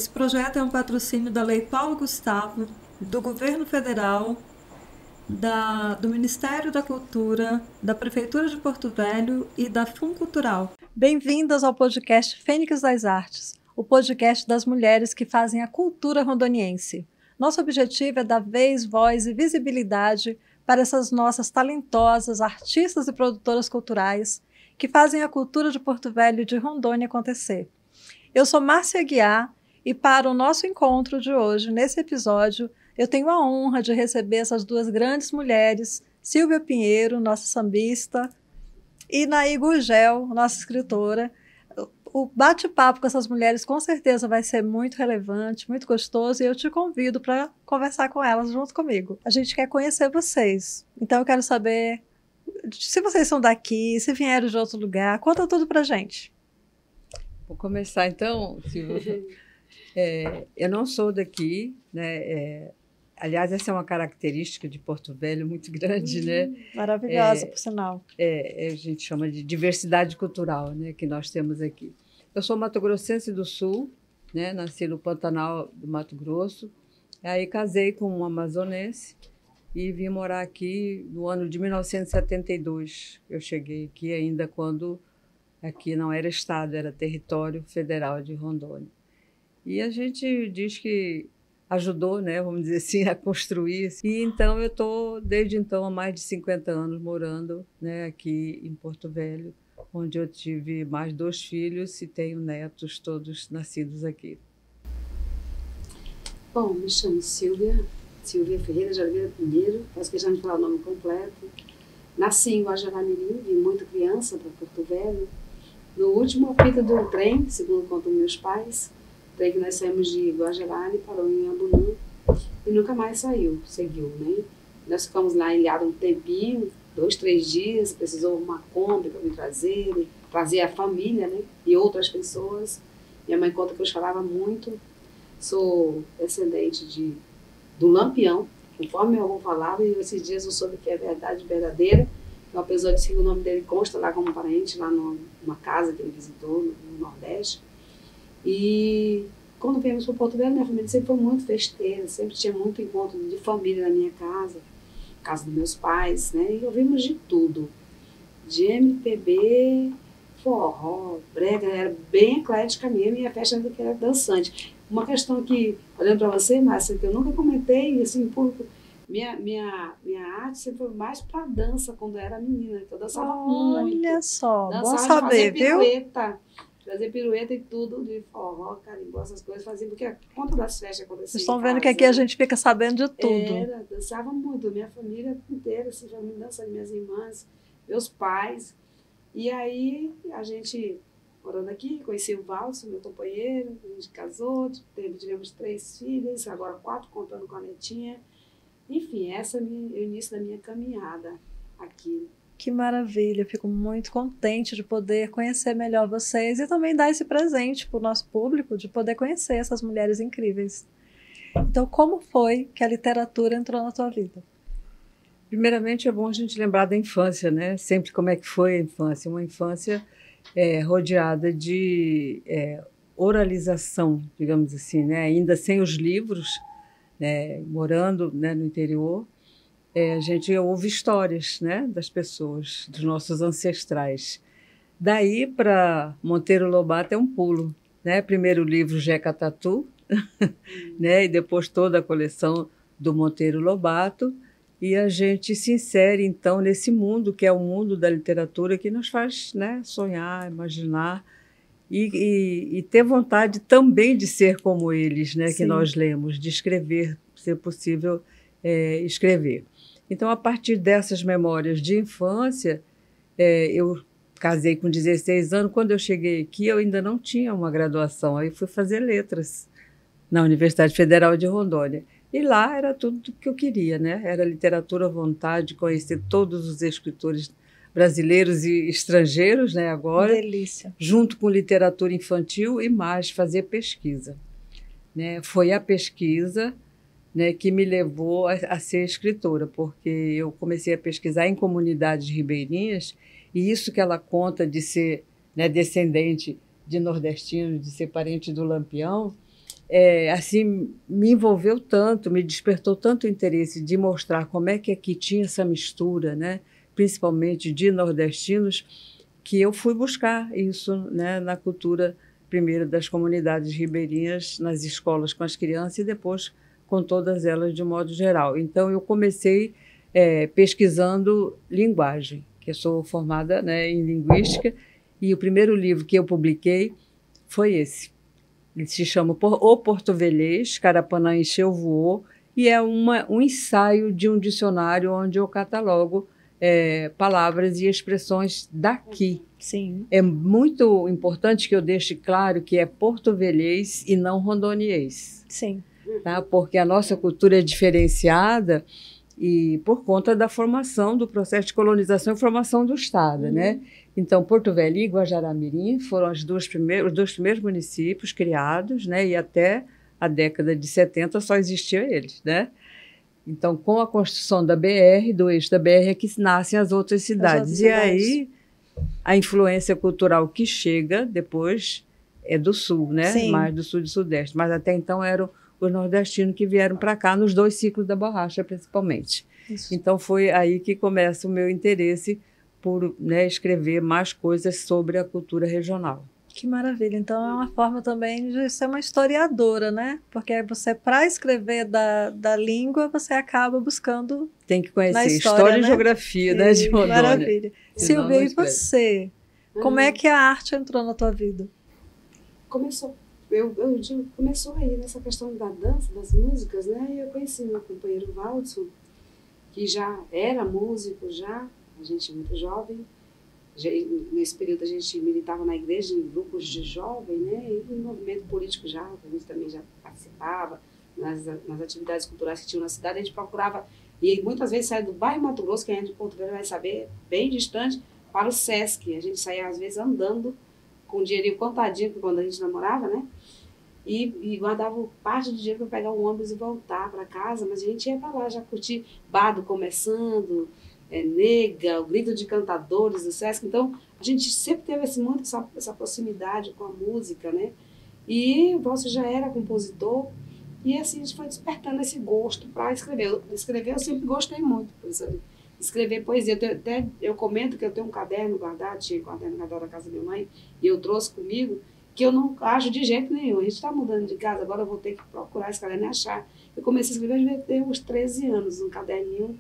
Esse projeto é um patrocínio da Lei Paulo Gustavo, do Governo Federal, do Ministério da Cultura, da Prefeitura de Porto Velho e da Funcultural. Bem-vindas ao podcast Fênix das Artes, o podcast das mulheres que fazem a cultura rondoniense. Nosso objetivo é dar vez, voz e visibilidade para essas nossas talentosas artistas e produtoras culturais que fazem a cultura de Porto Velho e de Rondônia acontecer. Eu sou Márcia Aguiar e para o nosso encontro de hoje, nesse episódio, eu tenho a honra de receber essas duas grandes mulheres, Silvia Pinheiro, nossa sambista, e Naí Gurgel, nossa escritora. O bate-papo com essas mulheres com certeza vai ser muito relevante, muito gostoso, e eu te convido para conversar com elas junto comigo. A gente quer conhecer vocês, então eu quero saber se vocês são daqui, se vieram de outro lugar, conta tudo pra gente. Vou começar então, Silvia. Eu não sou daqui, né? Aliás, essa é uma característica de Porto Velho muito grande, né? Maravilhosa, por sinal. A gente chama de diversidade cultural, né? Que nós temos aqui. Eu sou mato-grossense do Sul, né? Nasci no Pantanal do Mato Grosso. Aí casei com um amazonense e vim morar aqui no ano de 1972. Eu cheguei aqui ainda quando aqui não era estado, era território federal de Rondônia. E a gente diz que ajudou, né, vamos dizer assim, a construir. E então eu estou, desde então, há mais de 50 anos morando, né, aqui em Porto Velho, onde eu tive mais 2 filhos e tenho netos todos nascidos aqui. Bom, me chamo Silvia Ferreira de Oliveira Pinheiro, posso que já me falar o nome completo. Nasci em Guajará-Mirim, vim muito criança para Porto Velho. No último apito do trem, segundo contam meus pais, o trem que nós saímos de Guajará e parou em Abunã e nunca mais seguiu, né? Nós ficamos lá ilhados um tempinho, 2, 3 dias, precisou uma Kombi para me trazer a família, né? E outras pessoas. Minha mãe conta que eu chorava muito. Sou descendente do Lampião, conforme meu avô falava, e esses dias eu soube que é verdade verdadeira. Uma pessoa disse que o nome dele consta lá como parente, lá numa casa que ele visitou no Nordeste. E quando viemos para Porto Velho, minha família sempre foi muito festeira, sempre tinha muito encontro de família na minha casa dos meus pais, né? E ouvimos de tudo, de MPB, forró, brega, era bem eclética mesmo, e a festa ainda que era dançante. Uma questão que, olhando para você, Márcia, que eu nunca comentei, assim, em público, minha arte sempre foi mais para dança quando eu era menina, então eu dançava muito. Olha só, dançava, bom saber, viu? Fazer pirueta e tudo, de forró, carimbó, essas coisas, fazia, porque a conta das festas acontecia. Vocês estão vendo que aqui a gente fica sabendo de tudo. Dançava muito, minha família inteira, assim, família dançando, minhas irmãs, meus pais. E aí, a gente, morando aqui, conheci o Valso, meu companheiro, a gente casou, tivemos 3 filhas, agora 4, contando com a netinha. Enfim, esse é o início da minha caminhada aqui. Que maravilha, fico muito contente de poder conhecer melhor vocês e também dar esse presente para o nosso público, de poder conhecer essas mulheres incríveis. Então, como foi que a literatura entrou na tua vida? Primeiramente, é bom a gente lembrar da infância, né? Sempre como é que foi a infância. Uma infância rodeada de oralização, digamos assim, né? Ainda sem os livros, né? Morando, né, no interior. A gente ouve histórias, né, das pessoas, dos nossos ancestrais. Daí para Monteiro Lobato é um pulo, né? Primeiro o livro Jeca Tatu, né? E depois toda a coleção do Monteiro Lobato, e a gente se insere então nesse mundo que é o mundo da literatura, que nos faz, né, sonhar, imaginar e ter vontade também de ser como eles, né? Sim. Que nós lemos, de escrever, se possível, escrever. Então, a partir dessas memórias de infância, eu casei com 16 anos. Quando eu cheguei aqui, eu ainda não tinha uma graduação. Aí fui fazer letras na Universidade Federal de Rondônia. E lá era tudo o que eu queria, né? Era literatura à vontade, conhecer todos os escritores brasileiros e estrangeiros, né? Agora, delícia. Junto com literatura infantil e mais fazer pesquisa, né? Foi a pesquisa, né, que me levou a ser escritora, porque eu comecei a pesquisar em comunidades ribeirinhas, e isso que ela conta de ser, né, descendente de nordestinos, de ser parente do Lampião, assim, me envolveu tanto, me despertou tanto interesse de mostrar como é que aqui tinha essa mistura, né, principalmente de nordestinos, que eu fui buscar isso, né, na cultura, primeiro das comunidades ribeirinhas, nas escolas com as crianças e depois com todas elas de um modo geral. Então, eu comecei pesquisando linguagem, que eu sou formada, né, em linguística, e o primeiro livro que eu publiquei foi esse. Ele se chama O Porto-Velhês, Carapanã Encheu, Voou, e é um ensaio de um dicionário onde eu catalogo palavras e expressões daqui. Sim. É muito importante que eu deixe claro que é porto-velhês e não rondoniês. Sim. Tá? Porque a nossa cultura é diferenciada e por conta da formação, do processo de colonização e formação do Estado, né? Então, Porto Velho e Guajará-Mirim foram os dois primeiros municípios criados, né? E até a década de 70 só existiam eles, né? Então, com a construção da BR, do eixo da BR, é que nascem as outras cidades. E aí, a influência cultural que chega depois é do sul, né? Sim. Mais do sul e do sudeste. Mas até então eram os nordestinos que vieram para cá, nos 2 ciclos da borracha, principalmente. Isso. Então, foi aí que começa o meu interesse por, né, escrever mais coisas sobre a cultura regional. Que maravilha. Então, é uma forma também de ser uma historiadora, né? Porque você, para escrever da língua, você acaba buscando. Tem que conhecer na história e né? geografia, né, de Rondônia. Maravilha. Senão Silvia, não e escreve. você? Como é que a arte entrou na tua vida? Começou, eu digo, começou aí nessa questão da dança, das músicas, né? E eu conheci meu companheiro Valdson, que já era músico, a gente muito jovem. Nesse período a gente militava na igreja em grupos de jovens, né? E no movimento político a gente também já participava nas atividades culturais que tinham na cidade. A gente procurava, e muitas vezes saía do bairro Mato Grosso, quem é de Porto Velho vai saber, bem distante, para o Sesc. A gente saía às vezes andando com o dinheirinho contadinho, quando a gente namorava, né? E guardava parte do dinheiro para pegar um ônibus e voltar para casa, mas a gente ia para lá já curtir Bado começando, Nega, o Grito de Cantadores do Sesc. Então, a gente sempre teve essa proximidade com a música, né? E o Valso já era compositor, e assim a gente foi despertando esse gosto para escrever. Escrever eu sempre gostei muito, professor. Escrever poesia. Eu comento que eu tenho um caderno guardado, tinha um caderno guardado na casa da minha mãe, e eu trouxe comigo, que eu não acho de jeito nenhum. A gente está mudando de casa, agora eu vou ter que procurar esse caderno e achar. Eu comecei a escrever, devia ter uns 13 anos, um caderninho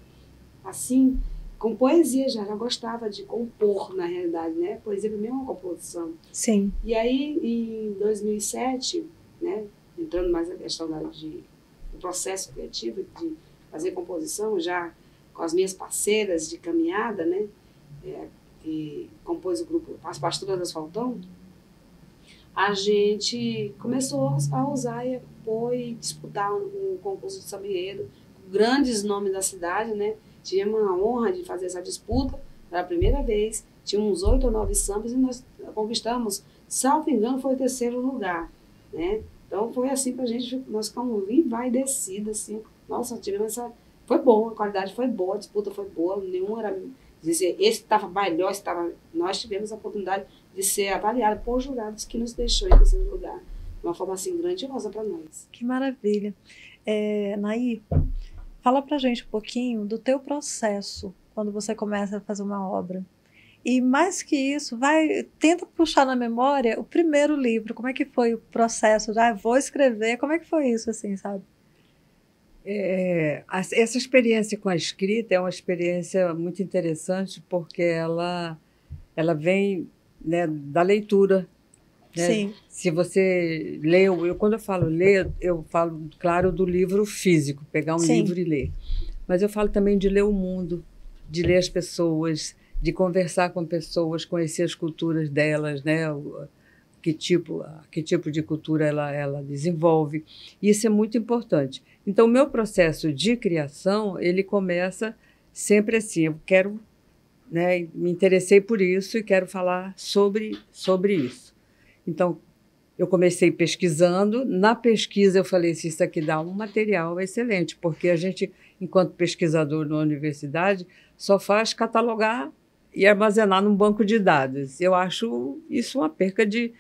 assim, com poesia já gostava de compor, na realidade, né? Poesia para mim é uma composição. Sim. E aí, em 2007, né, entrando mais na questão do processo criativo, de fazer composição, já com as minhas parceiras de caminhada, né, que compôs o grupo As Pastoras do Asfaltão, a gente começou a usar e a compor e disputar um concurso de samba-enredo com grandes nomes da cidade, né? Tivemos a honra de fazer essa disputa pela primeira vez. Tinha uns 8 ou 9 sambas e nós conquistamos, salvo engano, foi o 3º lugar, né? Então foi assim pra gente, nós ficamos vindo, vai e descida, assim. Nossa, tivemos essa... Foi bom, a qualidade foi boa, a disputa foi boa, nenhum era dizer, esse estava melhor, nós tivemos a oportunidade de ser avaliado por jurados que nos deixou em 3º lugar. De uma forma assim grandiosa para nós. Que maravilha. Naí, fala pra gente um pouquinho do teu processo quando você começa a fazer uma obra. E mais que isso, tenta puxar na memória o primeiro livro. Como é que foi o processo? Já vou escrever. Como é que foi isso, assim, sabe? Essa experiência com a escrita é uma experiência muito interessante porque ela vem, né, da leitura. Né? Sim. Se você leu, quando eu falo ler, eu falo, claro, do livro físico, pegar um Sim. livro e ler. Mas eu falo também de ler o mundo, de ler as pessoas, de conversar com pessoas, conhecer as culturas delas, né? Que tipo de cultura ela desenvolve. Isso é muito importante. Então, o meu processo de criação, ele começa sempre assim, eu quero, né, me interessei por isso e quero falar sobre isso. Então, eu comecei pesquisando. Na pesquisa, eu falei, se isso aqui dá um material excelente, porque a gente, enquanto pesquisador na universidade, só faz catalogar e armazenar num banco de dados. Eu acho isso uma perca de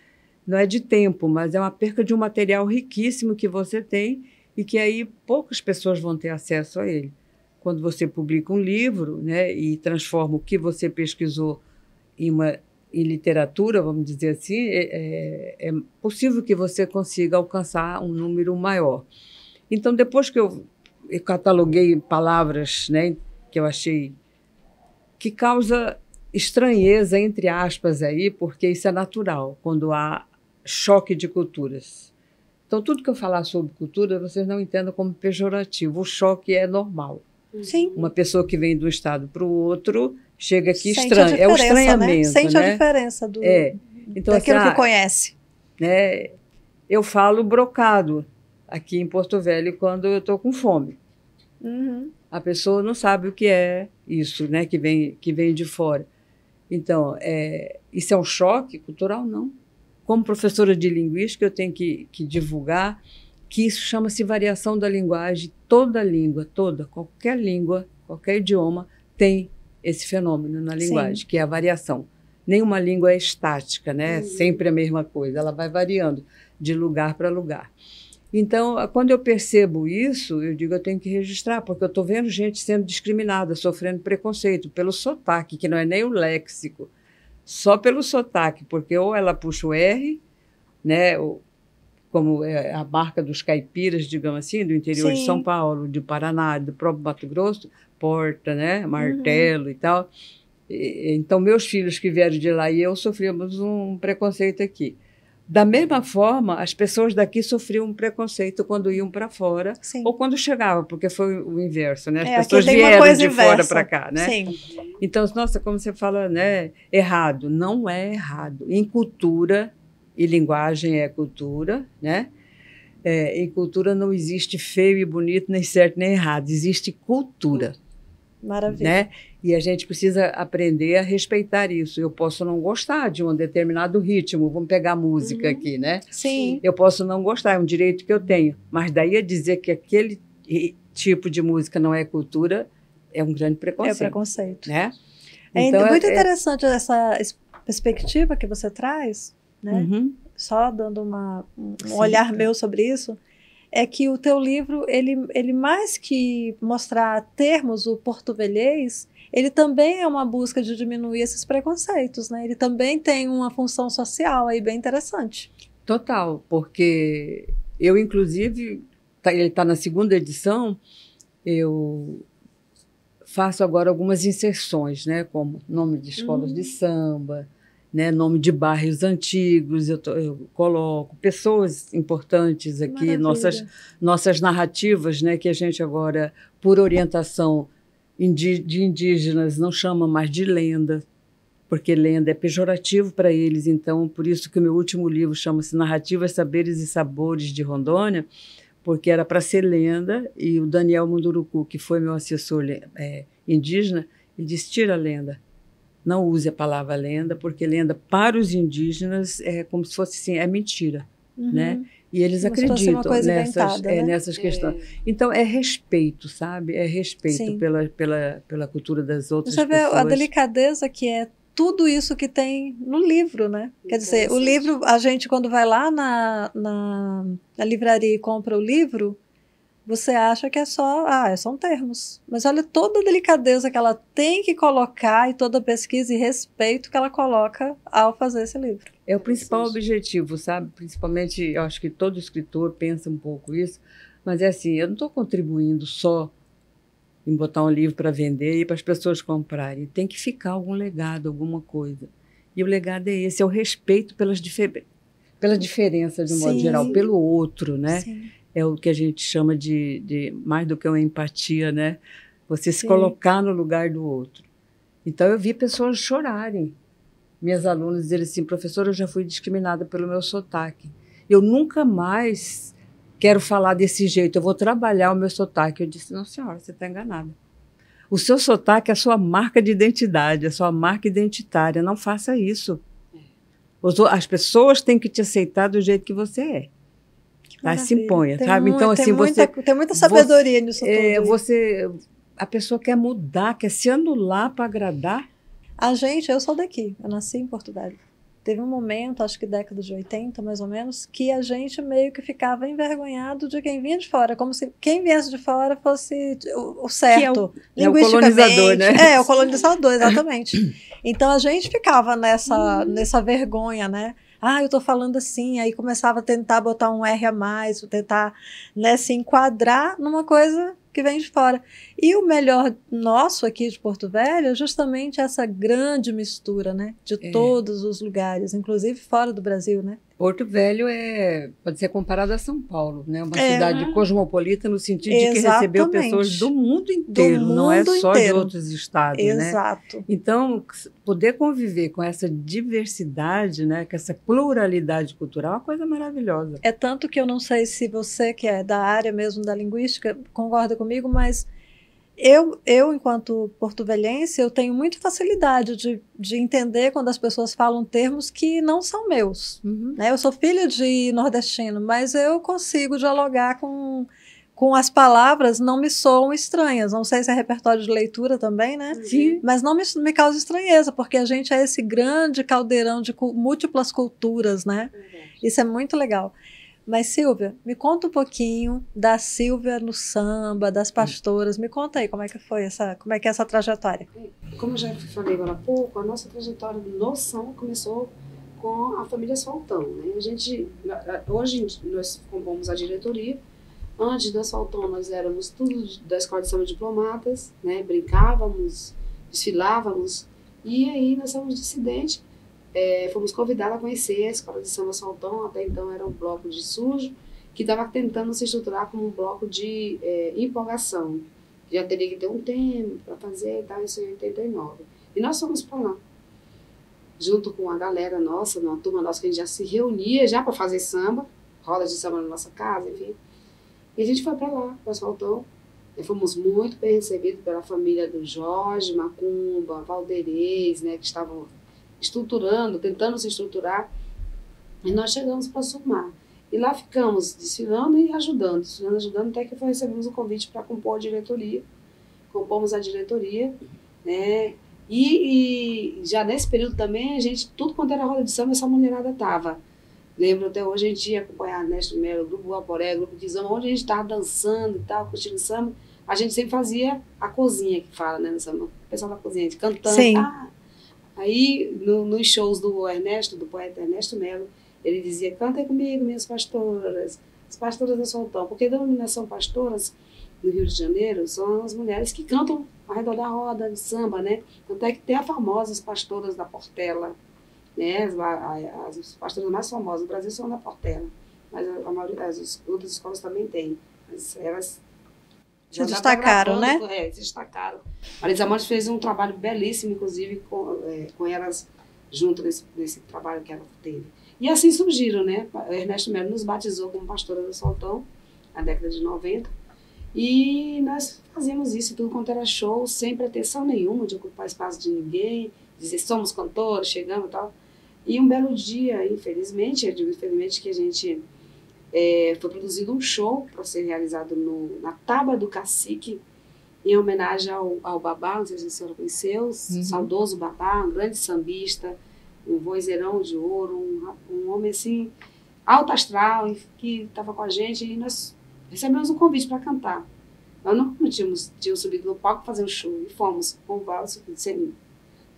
não é de tempo, mas é uma perca de um material riquíssimo que você tem e que aí poucas pessoas vão ter acesso a ele. Quando você publica um livro, né, e transforma o que você pesquisou em literatura, vamos dizer assim, é possível que você consiga alcançar um número maior. Então, depois que eu cataloguei palavras, né, que eu achei que causa estranheza, entre aspas, aí, porque isso é natural, quando há choque de culturas. Então, tudo que eu falar sobre cultura, vocês não entendam como pejorativo. O choque é normal. Sim. Uma pessoa que vem de um estado para o outro chega aqui Sente estranha. É o estranhamento. Né? Sente né? a diferença então, daquilo assim, que conhece. Né, eu falo brocado aqui em Porto Velho quando eu estou com fome. Uhum. A pessoa não sabe o que é isso, né, que vem de fora. Então, isso é um choque cultural? Não. Como professora de linguística, eu tenho que divulgar que isso chama-se variação da linguagem. Toda língua, qualquer língua, qualquer idioma tem esse fenômeno na linguagem, Sim. que é a variação. Nenhuma língua é estática, né? Sempre a mesma coisa, ela vai variando de lugar para lugar. Então, quando eu percebo isso, eu digo, eu tenho que registrar, porque eu estou vendo gente sendo discriminada, sofrendo preconceito pelo sotaque, que não é nem o léxico, só pelo sotaque, porque ou ela puxa o R, né, como é a marca dos caipiras, digamos assim, do interior de São Paulo, de Paraná, do próprio Mato Grosso, porta, né, martelo e tal. Então, meus filhos que vieram de lá e eu sofríamos um preconceito aqui. Da mesma forma, as pessoas daqui sofriam um preconceito quando iam para fora ou quando chegavam, porque foi o inverso, né? As pessoas vieram de fora para cá, né? Sim. Então, nossa, como você fala, né? Errado. Não é errado. Em cultura, e linguagem é cultura, né? Em cultura não existe feio e bonito, nem certo nem errado. Existe cultura. Maravilha. Né? E a gente precisa aprender a respeitar isso. Eu posso não gostar de um determinado ritmo, vamos pegar música aqui, né? Sim. Eu posso não gostar, é um direito que eu tenho. Mas daí a dizer que aquele tipo de música não é cultura é um grande preconceito. É preconceito. Né? Então, muito interessante essa perspectiva que você traz, né? Uhum. Só dando um olhar meu sobre isso. É que o teu livro, ele mais que mostrar termos, o portuvelhês, ele também é uma busca de diminuir esses preconceitos, né? Ele também tem uma função social aí bem interessante. Total, porque eu, inclusive, ele está na 2ª edição, eu faço agora algumas inserções, né? Como nome de escolas de samba, né, nome de bairros antigos, eu coloco pessoas importantes aqui, nossas narrativas, né, que a gente agora, por orientação de indígenas, não chama mais de lenda, porque lenda é pejorativo para eles, então, por isso que o meu último livro chama-se Narrativas, Saberes e Sabores de Rondônia, porque era para ser lenda, e o Daniel Munduruku, que foi meu assessor indígena, ele disse, tira a lenda. Não use a palavra lenda, porque lenda para os indígenas é como se fosse assim, é mentira, né? E eles acreditam nessas questões. Então, é respeito, sabe? É respeito pela cultura das outras pessoas. Você vê a delicadeza que é tudo isso que tem no livro, né? Quer dizer, o livro, a gente quando vai lá na livraria e compra o livro, você acha que são termos. Mas olha toda a delicadeza que ela tem que colocar e toda a pesquisa e respeito que ela coloca ao fazer esse livro. É o principal objetivo, sabe? Principalmente, eu acho que todo escritor pensa um pouco isso, mas é assim, eu não estou contribuindo só em botar um livro para vender e para as pessoas comprarem. Tem que ficar algum legado, alguma coisa. E o legado é esse, é o respeito pela diferença, de um modo geral, pelo outro, né? Sim. É o que a gente chama de mais do que uma empatia, né? Você se colocar no lugar do outro. Então, eu vi pessoas chorarem. Minhas alunas dizerem assim, professora, eu já fui discriminada pelo meu sotaque. Eu nunca mais quero falar desse jeito, eu vou trabalhar o meu sotaque. Eu disse, não, senhora, você está enganada. O seu sotaque é a sua marca de identidade, a sua marca identitária. Não faça isso. As pessoas têm que te aceitar do jeito que você é. Tá? Se imponha, sabe? Então, assim, tem muita sabedoria nisso tudo. A pessoa quer mudar, quer se anular para agradar. Eu sou daqui, eu nasci em Porto Velho. teve um momento, acho que década de 80, mais ou menos, que a gente meio que ficava envergonhado de quem vinha de fora, como se quem viesse de fora fosse o certo. É o colonizador, né? É, o colonizador, exatamente. Então a gente ficava nessa vergonha, né? Ah, eu tô falando assim, aí começava a tentar botar um R a mais, tentar, né, se enquadrar numa coisa que vem de fora. E o melhor nosso aqui de Porto Velho é justamente essa grande mistura, né, de todos os lugares, inclusive fora do Brasil, né? Porto Velho pode ser comparado a São Paulo, né? Uma cidade cosmopolita no sentido de que recebeu pessoas do mundo inteiro, não é só de outros estados, Exato. né? Então, poder conviver com essa diversidade, né? Com essa pluralidade cultural é uma coisa maravilhosa. É tanto que eu não sei se você, que é da área mesmo da linguística, concorda comigo, mas eu, enquanto porto-velhense, eu tenho muita facilidade de entender quando as pessoas falam termos que não são meus. Né? Eu sou filha de nordestino, mas eu consigo dialogar com as palavras, não me soam estranhas. Não sei se é repertório de leitura também, né? Sim. Mas não me causa estranheza, porque a gente é esse grande caldeirão de múltiplas culturas, né? Isso é muito legal. Mas, Silvia, me conta um pouquinho da Silvia no samba, das pastoras. Me conta aí como é que foi como é que é essa trajetória. Como eu já falei agora há pouco, a nossa trajetória no samba começou com a família Saltão, né? Hoje nós compomos a diretoria. Antes da Saltão, nós éramos tudo da Escola de Samba Diplomatas, né? Brincávamos, desfilávamos. E aí nós somos dissidentes. Fomos convidados a conhecer a Escola de Samba Saltão. Até então era um bloco de sujo, que estava tentando se estruturar como um bloco de empolgação. Já teria que ter um tema para fazer e tal, isso em 89. E nós fomos para lá, junto com a galera nossa, uma turma nossa que a gente já se reunia já para fazer samba, rodas de samba na nossa casa, enfim. E a gente foi para lá, para o Saltão. E fomos muito bem recebidos pela família do Jorge, Macumba, Valderez, né, que estavam estruturando, tentando se estruturar, e nós chegamos para Sumar. E lá ficamos desfilando e ajudando, até que recebemos um convite para compor a diretoria. Compomos a diretoria, né? E já nesse período também, a gente, tudo quanto era roda de samba, essa mulherada estava. Lembro até hoje, a gente ia acompanhar Ernesto Melo, Grupo Guaporé, Grupo de Samba, onde a gente estava dançando e tal, curtindo samba, a gente sempre fazia a cozinha, que fala, né, no samba, o pessoal da cozinha, a gente cantando. Sim. Aí, nos shows do Ernesto, do poeta Ernesto Melo, ele dizia, cantem comigo, minhas pastoras, as pastoras da Saltão, porque a denominação pastoras no Rio de Janeiro são as mulheres que cantam ao redor da roda de samba, né? Tanto é que tem as famosas pastoras da Portela, né? As pastoras mais famosas do Brasil são da Portela, mas a maioria, as outras escolas também têm. Mas elas se destacaram, né? Se destacaram. Marisa Monte fez um trabalho belíssimo, inclusive, com elas junto nesse trabalho que ela teve. E assim surgiram, né? O Ernesto Melo nos batizou como pastora do Saltão, na década de 90. E nós fazíamos isso tudo quanto era show, sem pretensão nenhuma de ocupar espaço de ninguém, dizer somos cantores, chegamos e tal. E um belo dia, infelizmente, eu digo infelizmente que a gente foi produzido um show para ser realizado na Taba do Cacique, em homenagem ao Babá, não sei se a senhora conheceu, saudoso Babá, um grande sambista, um vozeirão de ouro, um homem assim, alto astral, que estava com a gente, e nós recebemos um convite para cantar. Nós não tínhamos subido no palco para fazer um show, e fomos com o Valso, disse,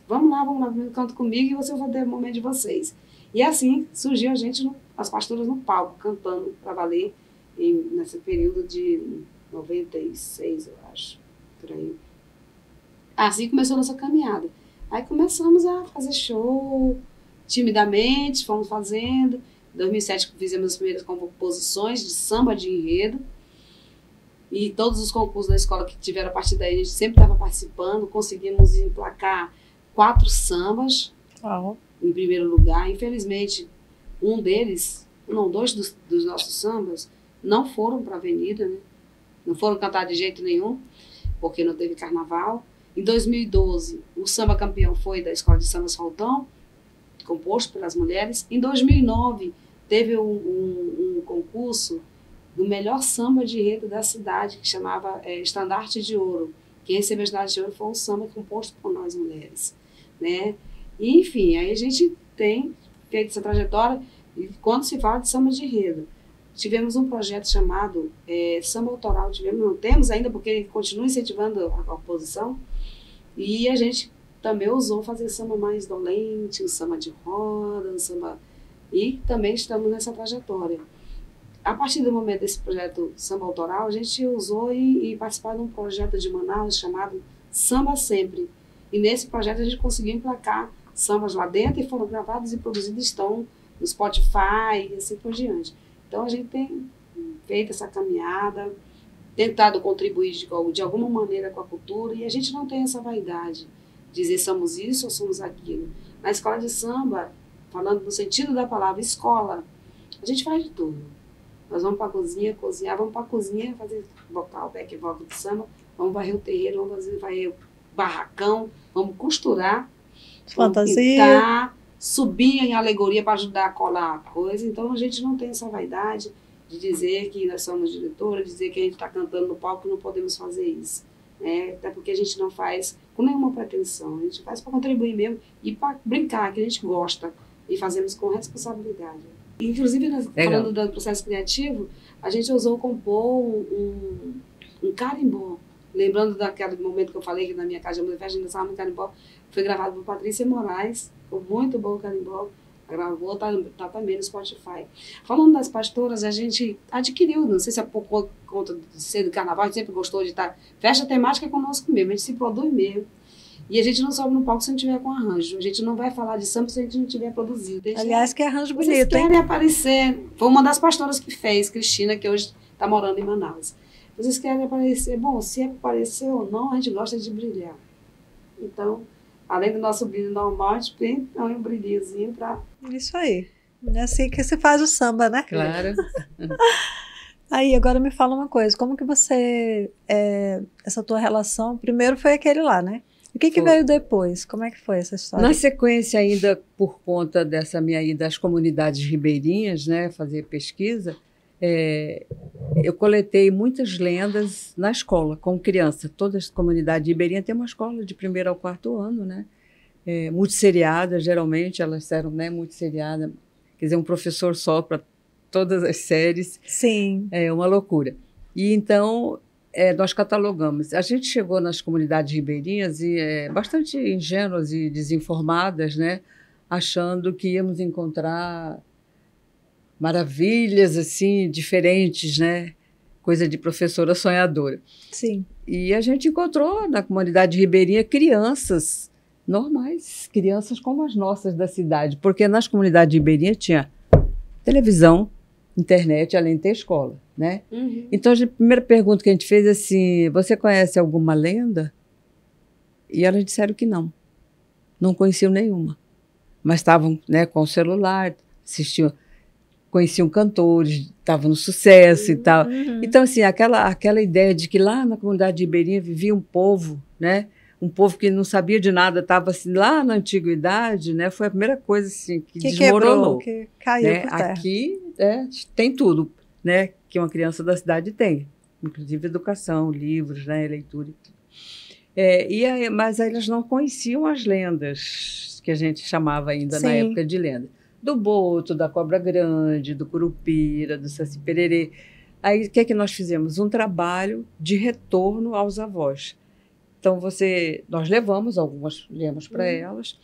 vamos lá, canta comigo e você vai ter o momento de vocês. E assim surgiu a gente, as pastoras no palco, cantando para valer, nesse período de 96, eu acho, por aí. Assim começou a nossa caminhada. Aí começamos a fazer show, timidamente, fomos fazendo. Em 2007 fizemos as primeiras composições de samba de enredo. E todos os concursos da escola que tiveram a partir daí, a gente sempre estava participando. Conseguimos emplacar 4 sambas em primeiro lugar. Infelizmente, dois dos nossos sambas não foram para a avenida, né? Não foram cantar de jeito nenhum, porque não teve carnaval. Em 2012, o samba campeão foi da Escola de Samba Saltão, composto pelas mulheres. Em 2009, teve um concurso do melhor samba de enredo da cidade, que chamava Estandarte de Ouro. Quem recebeu o Estandarte de Ouro foi um samba composto por nós mulheres, né? E, enfim, aí a gente feito essa trajetória, e quando se fala de samba de enredo, tivemos um projeto chamado Samba Autoral, não temos ainda, porque continua incentivando a oposição, e a gente também usou fazer samba mais dolente, um samba de roda, um samba... E também estamos nessa trajetória. A partir do momento desse projeto Samba Autoral, a gente usou e participou de um projeto de Manaus chamado Samba Sempre. E nesse projeto a gente conseguiu emplacar sambas lá dentro e foram gravados e produzidos, estão no Spotify e assim por diante. Então a gente tem feito essa caminhada, tentado contribuir de alguma maneira com a cultura, e a gente não tem essa vaidade de dizer somos isso ou somos aquilo. Na escola de samba, falando no sentido da palavra escola, a gente faz de tudo. Nós vamos para a cozinha cozinhar, vamos para a cozinha fazer vocal, back vocal de samba, vamos varrer o terreiro, vamos varrer o barracão, vamos costurar, fantasia, vamos pintar, subir em alegoria para ajudar a colar a coisa. Então a gente não tem essa vaidade de dizer que nós somos diretora, dizer que a gente está cantando no palco e não podemos fazer isso. Até porque a gente não faz com nenhuma pretensão, a gente faz para contribuir mesmo e para brincar, que a gente gosta, e fazemos com responsabilidade. Inclusive, falando do processo criativo, a gente ousou compor um carimbó. Lembrando daquele momento que eu falei que na minha casa de música, a gente dançava no carimbó, foi gravado por Patrícia Moraes, ficou muito bom o carimbó, gravou, tá também no Spotify. Falando das pastoras, a gente adquiriu, não sei se é por conta de ser do carnaval, a gente sempre gostou de estar festa temática conosco mesmo, a gente se produz mesmo. E a gente não sobe no palco se não tiver com arranjo. A gente não vai falar de samba se a gente não tiver produzido. Aliás, que arranjo bonito, vocês querem aparecer. Foi uma das pastoras que fez, Cristina, que hoje está morando em Manaus. Vocês querem aparecer. Bom, se é aparecer ou não, a gente gosta de brilhar. Então, além do nosso brilho normal, a gente tem um brilhinhozinho para... Isso aí. É assim que se faz o samba, né? Claro. Aí, agora me fala uma coisa. Como que você... essa tua relação... Primeiro foi aquele lá, né? O que veio depois? Como é que foi essa história? Na sequência, ainda por conta dessa minha ida às comunidades ribeirinhas, né, fazer pesquisa, eu coletei muitas lendas na escola, como criança. Toda a comunidade ribeirinha tem uma escola de 1º ao 4º ano, né? Multisseriada, geralmente, elas eram, né, multisseriada, quer dizer, um professor só para todas as séries. Sim. É uma loucura. E então... nós catalogamos. A gente chegou nas comunidades ribeirinhas e bastante ingênuas e desinformadas, né, achando que íamos encontrar maravilhas assim diferentes, né, coisa de professora sonhadora. Sim. E a gente encontrou na comunidade ribeirinha crianças normais, crianças como as nossas da cidade, porque nas comunidades ribeirinhas tinha televisão, internet, além de ter escola, né? Uhum. Então, a primeira pergunta que a gente fez é assim, você conhece alguma lenda? E elas disseram que não. Não conheciam nenhuma. Mas estavam, né, com o celular, conheciam cantores, estavam no sucesso e tal. Uhum. Então, assim, aquela ideia de que lá na comunidade ribeirinha vivia um povo, né? Um povo que não sabia de nada, estava assim, lá na antiguidade, né? Foi a primeira coisa assim, que desmoronou. Quebrou, que caiu né? por terra. Aqui tem tudo, né? Que uma criança da cidade tem, inclusive educação, livros, né? Leitura e tudo. Mas elas não conheciam as lendas que a gente chamava ainda Sim. na época de lenda. Do boto, da cobra grande, do curupira, do saci pererê. Aí o que é que nós fizemos? Um trabalho de retorno aos avós. Então, nós lemos para elas,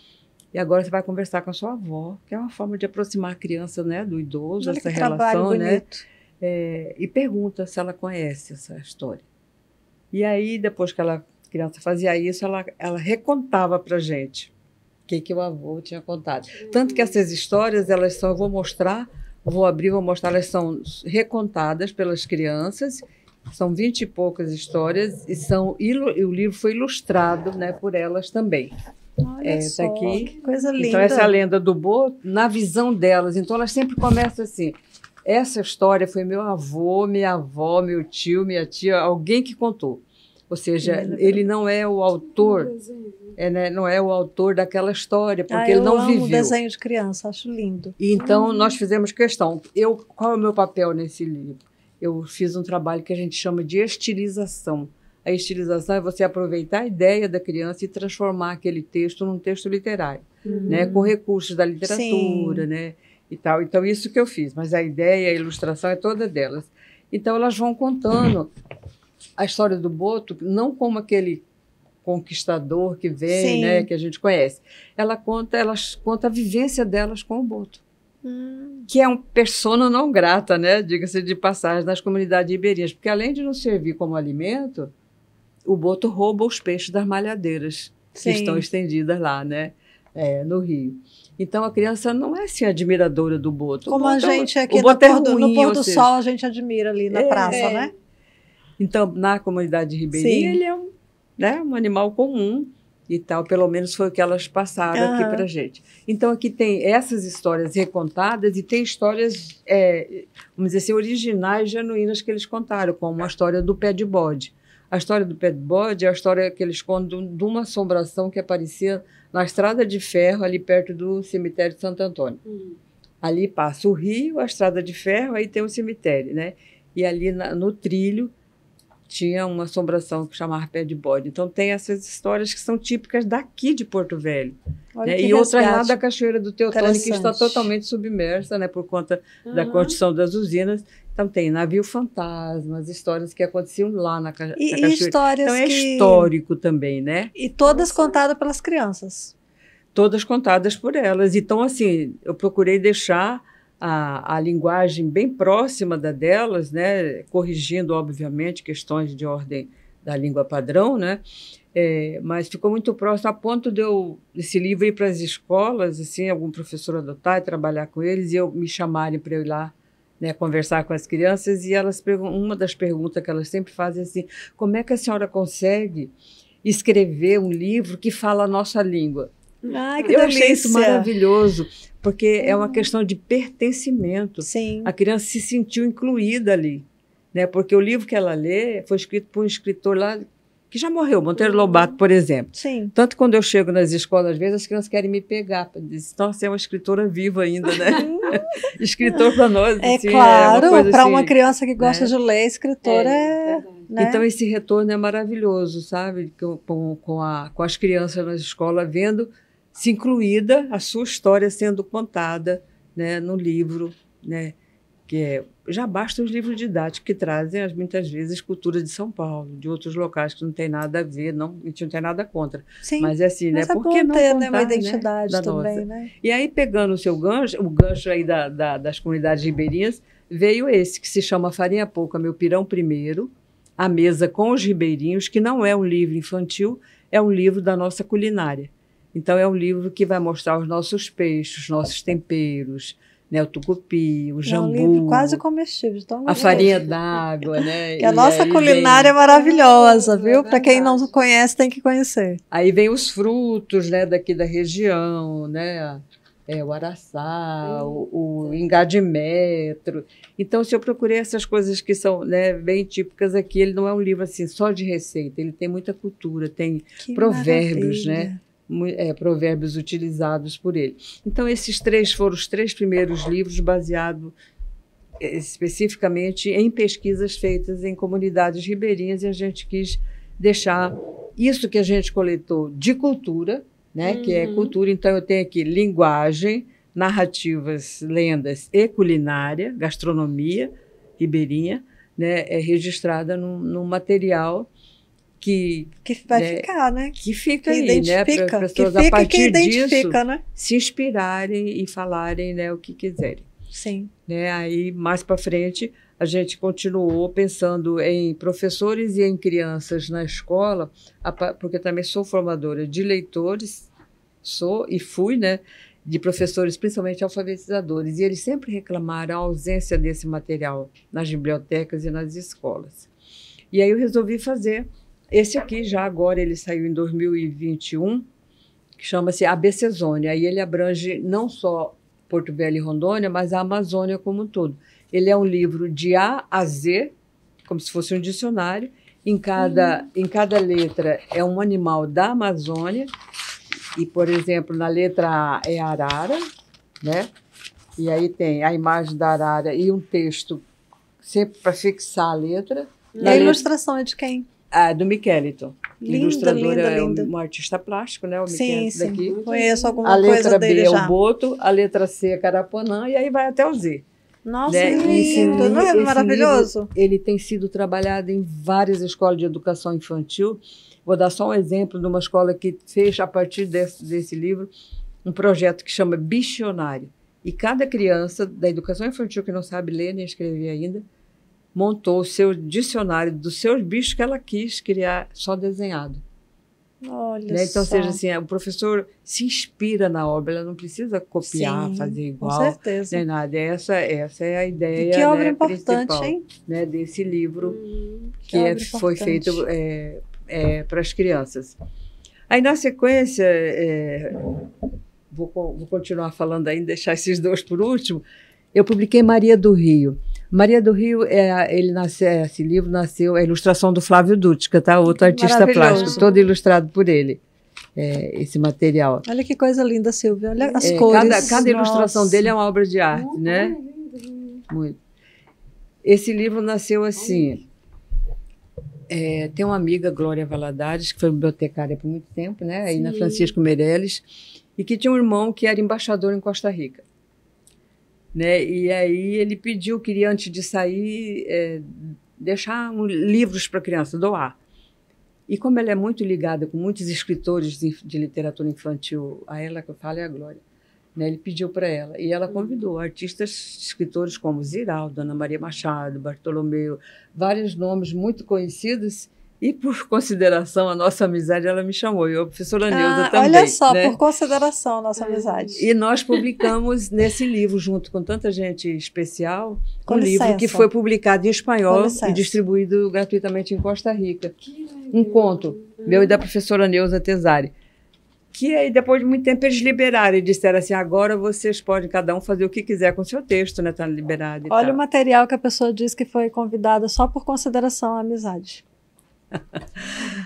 e agora você vai conversar com a sua avó, que é uma forma de aproximar a criança, né, do idoso, Olha essa que relação, né? bonito. E pergunta se ela conhece essa história. E aí, depois que a criança fazia isso, ela recontava para a gente o que o avô tinha contado. Tanto que essas histórias, eu vou mostrar, elas são recontadas pelas crianças. São 20 e poucas histórias e o livro foi ilustrado, né, por elas também. Olha só, aqui. Que coisa linda. Então, essa lenda do boto, na visão delas. Então, elas sempre começam assim, essa história foi meu avô, minha avó, meu tio, minha tia, alguém que contou. Ou seja, ele não é o autor, né, não é o autor daquela história, porque ele não viveu. Eu amo desenho de criança, acho lindo. E então, nós fizemos questão. Qual é o meu papel nesse livro? Eu fiz um trabalho que a gente chama de estilização. A estilização é você aproveitar a ideia da criança e transformar aquele texto num texto literário. né, com recursos da literatura, né, e tal. Então, isso que eu fiz. Mas a ideia, a ilustração é toda delas. Então, elas vão contando a história do Boto, não como aquele conquistador que vem, né, que a gente conhece. Elas contam a vivência delas com o Boto, que é um persona não grata, né, diga-se de passagem, nas comunidades ribeirinhas, porque além de não servir como alimento, o Boto rouba os peixes das malhadeiras que estão estendidas lá, né, no rio. Então, a criança não é assim admiradora do Boto. Como a gente aqui no pôr do sol, a gente admira ali na praça, né? Então, na comunidade ribeirinha, ele é um animal comum e tal, pelo menos foi o que elas passaram aqui para a gente. Então, aqui tem essas histórias recontadas e tem histórias, vamos dizer assim, originais, genuínas que eles contaram, como a história do pé de bode. A história do pé de bode é a história que eles contam de uma assombração que aparecia na estrada de ferro, ali perto do cemitério de Santo Antônio. Ali passa o rio, a estrada de ferro, aí tem o cemitério, né? E ali no trilho tinha uma assombração que chamava pé de bode. Então, tem essas histórias que são típicas daqui de Porto Velho. Né? E outras lá da Cachoeira do Teutônio, que está totalmente submersa, né, por conta da construção das usinas. Então, tem navio fantasma, as histórias que aconteciam lá na Cachoeira. E histórias então, é histórico também, né? E todas contadas pelas crianças. Todas contadas por elas. Então, assim, eu procurei deixar a linguagem bem próxima da delas, né, corrigindo, obviamente, questões de ordem da língua padrão, né, mas ficou muito próximo a ponto de esse livro ir para as escolas, assim, algum professor adotar e trabalhar com eles, e me chamarem para eu ir lá, né, conversar com as crianças, e uma das perguntas que elas sempre fazem é assim: como é que a senhora consegue escrever um livro que fala a nossa língua? Ai, que eu delícia. achei isso maravilhoso, porque é uma questão de pertencimento. Sim. A criança se sentiu incluída ali, né? Porque o livro que ela lê foi escrito por um escritor lá que já morreu, Monteiro Lobato, por exemplo. Sim. Tanto que quando eu chego nas escolas, às vezes as crianças querem me pegar, dizer, nossa, é uma escritora viva ainda, né? Escritor para nós. Assim, claro, para assim, uma criança que gosta de ler, escritor né? Então, esse retorno é maravilhoso, sabe? Com as crianças na escola, vendo-se incluída a sua história sendo contada, né, no livro, né? Já basta os livros didáticos que trazem, muitas vezes, cultura de São Paulo, de outros locais que não tem nada a ver, a gente não tem nada contra. Sim, mas é assim, mas né? Por que não ter, contar, uma identidade, né, também, nossa. Né? E aí, pegando o gancho aí das comunidades ribeirinhas, veio esse, que se chama Farinha Pouca, Meu Pirão Primeiro, A Mesa com os Ribeirinhos, que não é um livro infantil, é um livro da nossa culinária. Então, é um livro que vai mostrar os nossos peixes, os nossos temperos, né, o tucupi, o jambu. É um livro quase comestível. A farinha d'água, né? Que a nossa culinária é maravilhosa, viu? Para quem não conhece, tem que conhecer. Aí vem os frutos, né, daqui da região, né? O araçá, o ingá de metro. Então, se eu procurei essas coisas que são, né, bem típicas aqui, ele não é um livro assim só de receita, ele tem muita cultura, tem provérbios, né? Provérbios utilizados por ele. Então, esses foram os 3 primeiros livros baseados especificamente em pesquisas feitas em comunidades ribeirinhas, e a gente quis deixar isso que a gente coletou de cultura, né, que é cultura. Então, eu tenho aqui linguagem, narrativas, lendas e culinária, gastronomia ribeirinha, né, registrada num material que vai ficar, né? Que fica que aí, identifica, né? Para as pessoas, a partir disso, né? Se inspirarem e falarem, né, o que quiserem. Sim. Né? Aí, mais para frente, a gente continuou pensando em professores e em crianças na escola, porque também sou formadora de leitores, fui, né, de professores, principalmente alfabetizadores, e eles sempre reclamaram a ausência desse material nas bibliotecas e nas escolas. E aí eu resolvi fazer esse aqui, já agora, ele saiu em 2021, que chama-se ABCzônia. Aí ele abrange não só Porto Velho e Rondônia, mas a Amazônia como um todo. Ele é um livro de A a Z, como se fosse um dicionário. Em cada letra é um animal da Amazônia. E, por exemplo, na letra A é arara, né? E aí tem a imagem da arara e um texto sempre para fixar a letra. E a ilustração é de quem? Do Miqueliton. ilustrador é linda. um artista plástico, né? O Sim, Miquel daqui. Conheço alguma A letra coisa B dele é já. o Boto, a letra C é Carapanã e aí vai até o Z. Nossa, Né? que E esse lindo! Não é esse maravilhoso? livro, ele tem sido trabalhado em várias escolas de educação infantil. Vou dar só um exemplo de uma escola que fez, a partir desse livro, um projeto que chama Bicionário. E cada criança da educação infantil que não sabe ler nem escrever ainda, montou o seu dicionário dos seus bichos que ela quis criar só desenhado. Olha Né? Então, só. seja assim, o professor se inspira na obra, ela não precisa copiar, Sim, fazer igual, com certeza. nem nada. Essa é a ideia, Que obra né, importante, principal, hein? né, desse livro Que obra foi importante. feito para as crianças. Aí, na sequência, vou continuar falando ainda, deixar esses dois por último, eu publiquei Maria do Rio. Maria do Rio, esse livro nasceu, é a ilustração do Flávio Dutka, tá? Outro artista plástico, todo ilustrado por ele, esse material. Olha que coisa linda, Silvia. Olha as cores. Cada ilustração Nossa. dele é uma obra de arte, né? Muito. Esse livro nasceu assim. Tem uma amiga, Glória Valadares, que foi bibliotecária por muito tempo, né? Aí na Francisco Meirelles, e que tinha um irmão que era embaixador em Costa Rica. Né? E aí ele pediu, queria antes de sair deixar livros para criança, doar. E como ela é muito ligada com muitos escritores de literatura infantil, a ela que eu falo é a Glória, né? Ele pediu para ela, e ela convidou artistas, escritores como Ziraldo, Ana Maria Machado, Bartolomeu, vários nomes muito conhecidos. E por consideração a nossa amizade, ela me chamou, e a professora Neuza também. Olha só, né? por consideração a nossa amizade. E nós publicamos nesse livro, junto com tanta gente especial, Com livro licença. que foi publicado em espanhol Com licença. e distribuído gratuitamente em Costa Rica. Um conto meu e da professora Neuza Tesari. Que aí, depois de muito tempo, eles liberaram e disseram assim, agora vocês podem cada um fazer o que quiser com o seu texto, né? Está liberado e Olha tal. o material que a pessoa diz que foi convidada só por consideração à amizade.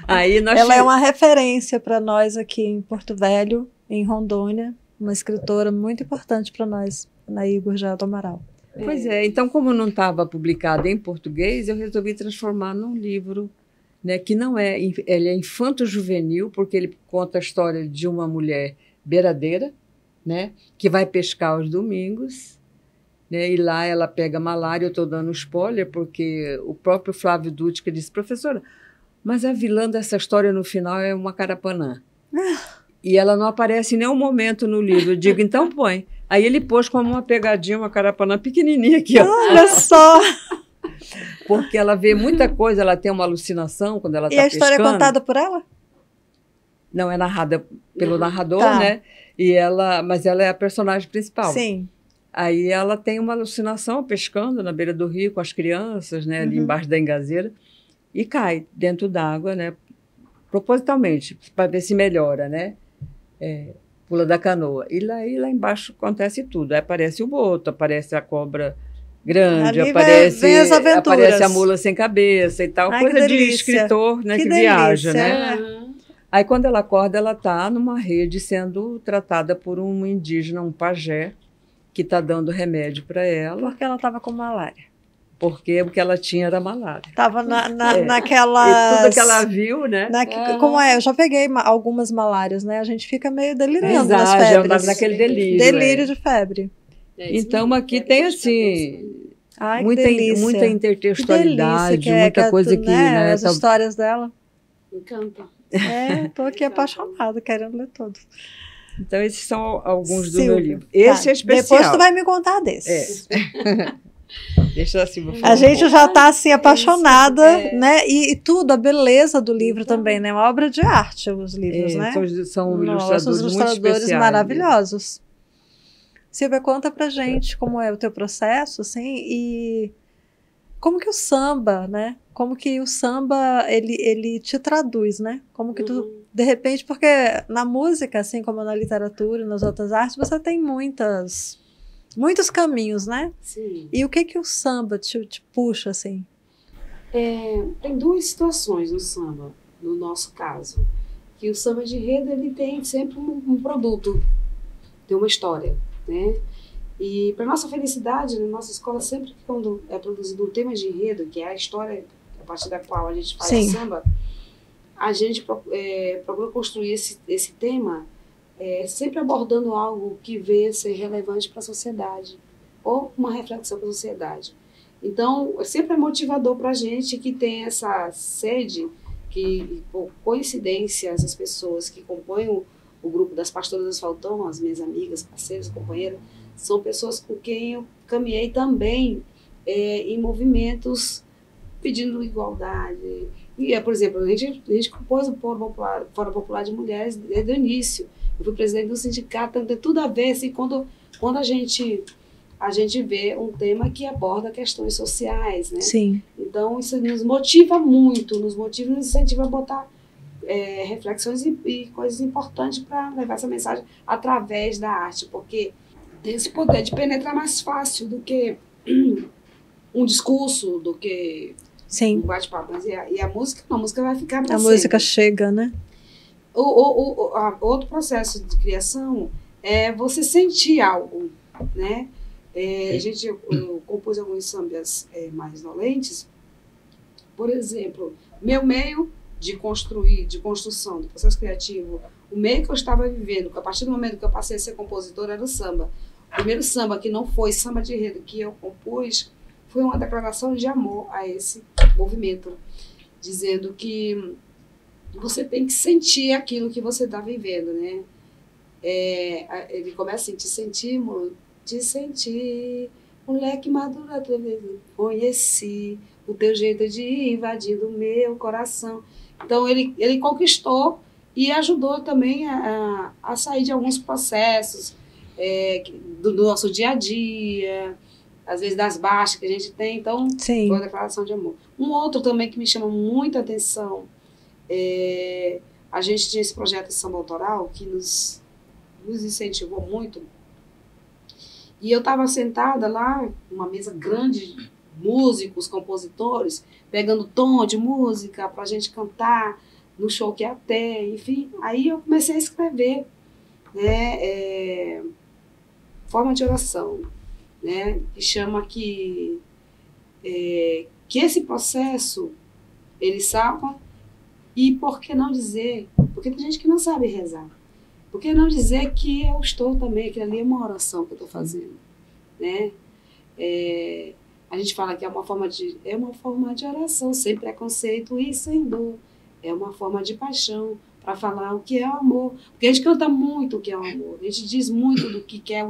Aí Ela é uma referência para nós aqui em Porto Velho, em Rondônia, uma escritora muito importante para nós, Anaí Gurgel do Amaral. Pois é, então como não estava publicado em português, eu resolvi transformar num livro, né, que não ele é infanto-juvenil, porque ele conta a história de uma mulher beiradeira, né, que vai pescar aos domingos, né, e lá ela pega malária. Eu estou dando spoiler, porque o próprio Flávio Dutka disse, professora, mas a vilã dessa história no final é uma carapanã. E ela não aparece em nenhum momento no livro. Eu digo, então põe. Aí ele pôs como uma pegadinha, uma carapanã pequenininha aqui. Ó. Olha só! Porque ela vê muita coisa, ela tem uma alucinação quando ela está pescando. E a história é contada por ela? Não, é narrada pelo narrador, Tá. né? Mas ela é a personagem principal. Sim. Aí ela tem uma alucinação pescando na beira do rio com as crianças, né? Ali embaixo da engazeira. E cai dentro d'água, né? Propositalmente, para ver se melhora, né? Pula da canoa. E lá embaixo acontece tudo. Aí aparece o boto, aparece a cobra grande, Ali aparece vem as aventuras. a mula sem cabeça e tal. Ai, Coisa que de delícia. escritor, né? Que Que viaja, delícia. né? Aí quando ela acorda, ela está numa rede sendo tratada por um indígena, um pajé, que está dando remédio para ela. Porque ela estava com malária. Porque o que ela tinha era malária. Estava naquelas... E tudo que ela viu, né? Como eu já peguei algumas malárias, né? A gente fica meio delirando nas Exato, febres. naquele delírio. Delírio de febre. Então aqui tem assim Ai, muita que delícia. muita intertextualidade, Que delícia muita coisa tudo, que, né? As tá- histórias dela. Encanta. Tô aqui apaixonada, querendo ler tudo. Então esses são alguns do Silvia, meu livro. Esse tá. é especial. Depois tu vai me contar desse. Deixa assim, vou A falar gente um já está assim apaixonada, É. né? E tudo, a beleza do livro também, né? Uma obra de arte, os livros, né? São Nossa, ilustradores os muito ilustradores especiais. maravilhosos. Silvia, conta pra gente como é o teu processo, assim, e como que o samba, né? Como que o samba, ele te traduz, né? Como que tu, de repente, porque na música, assim como na literatura e nas outras artes, você tem muitos caminhos, né? Sim. E o que que o samba te puxa, assim? Tem duas situações no samba, no nosso caso. Que o samba de enredo, ele tem sempre um produto, tem uma história, né? E para nossa felicidade, na nossa escola, sempre que quando é produzido um tema de enredo, que é a história a partir da qual a gente faz Sim. o samba, a gente procura construir esse tema sempre abordando algo que venha ser relevante para a sociedade, ou uma reflexão para a sociedade. Então, sempre é motivador para a gente que tem essa sede, que, por coincidência, essas pessoas que compõem o grupo das Pastoras do Asfaltão, as minhas amigas, parceiras, companheiras, são pessoas com quem eu caminhei também em movimentos pedindo igualdade. E, por exemplo, a gente compôs o Fórum Popular de Mulheres desde o início. Eu fui presidente do sindicato, então tem tudo a ver, assim, quando a gente vê um tema que aborda questões sociais, né? Sim. Então, isso nos motiva muito, nos incentiva a botar reflexões e coisas importantes para levar essa mensagem através da arte, porque tem esse poder de penetrar mais fácil do que um discurso, do que Sim. um bate-papo. Mas a música vai ficar para A sempre. música chega, né? Outro processo de criação é você sentir algo, né? Eu compus alguns sambas mais dolentes. Por exemplo, meu meio de construção, do processo criativo, o meio que eu estava vivendo, que a partir do momento que eu passei a ser compositora, era o samba. O primeiro samba que não foi samba de enredo que eu compus foi uma declaração de amor a esse movimento, dizendo que você tem que sentir aquilo que você está vivendo, né? Ele começa assim: te senti, moleque maduro, atrevido, conheci o teu jeito de ir invadindo o meu coração. Então ele conquistou e ajudou também a sair de alguns processos do nosso dia a dia, às vezes das baixas que a gente tem. Então, Sim. foi uma declaração de amor. Um outro também que me chama muita atenção, a gente tinha esse projeto de samba autoral que nos incentivou muito. E eu estava sentada lá, numa mesa grande, músicos, compositores, pegando tom de música para a gente cantar no show que ia ter, enfim. Aí eu comecei a escrever, né, forma de oração, né, que chama que esse processo, ele salva. E por que não dizer? Porque tem gente que não sabe rezar. Por que não dizer que eu estou também, que ali é uma oração que eu estou fazendo, né? A gente fala que é uma forma de oração, sem preconceito e sem dor. É uma forma de paixão para falar o que é o amor. Porque a gente canta muito o que é o amor. A gente diz muito do que quer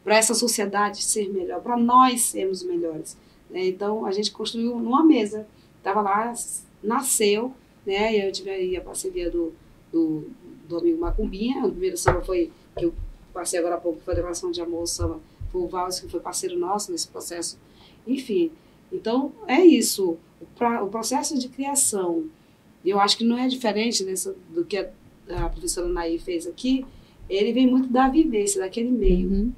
para essa sociedade ser melhor, para nós sermos melhores, né? Então, a gente construiu numa mesa. Estava lá, nasceu, né? E eu tive aí a parceria do amigo Macumbinha. O primeiro samba foi, que eu passei agora há pouco, foi a declaração de amor, o samba, foi o Valls, que foi parceiro nosso nesse processo. Enfim, então é isso. O processo de criação, eu acho que não é diferente do que a professora Nair fez aqui. Ele vem muito da vivência, daquele meio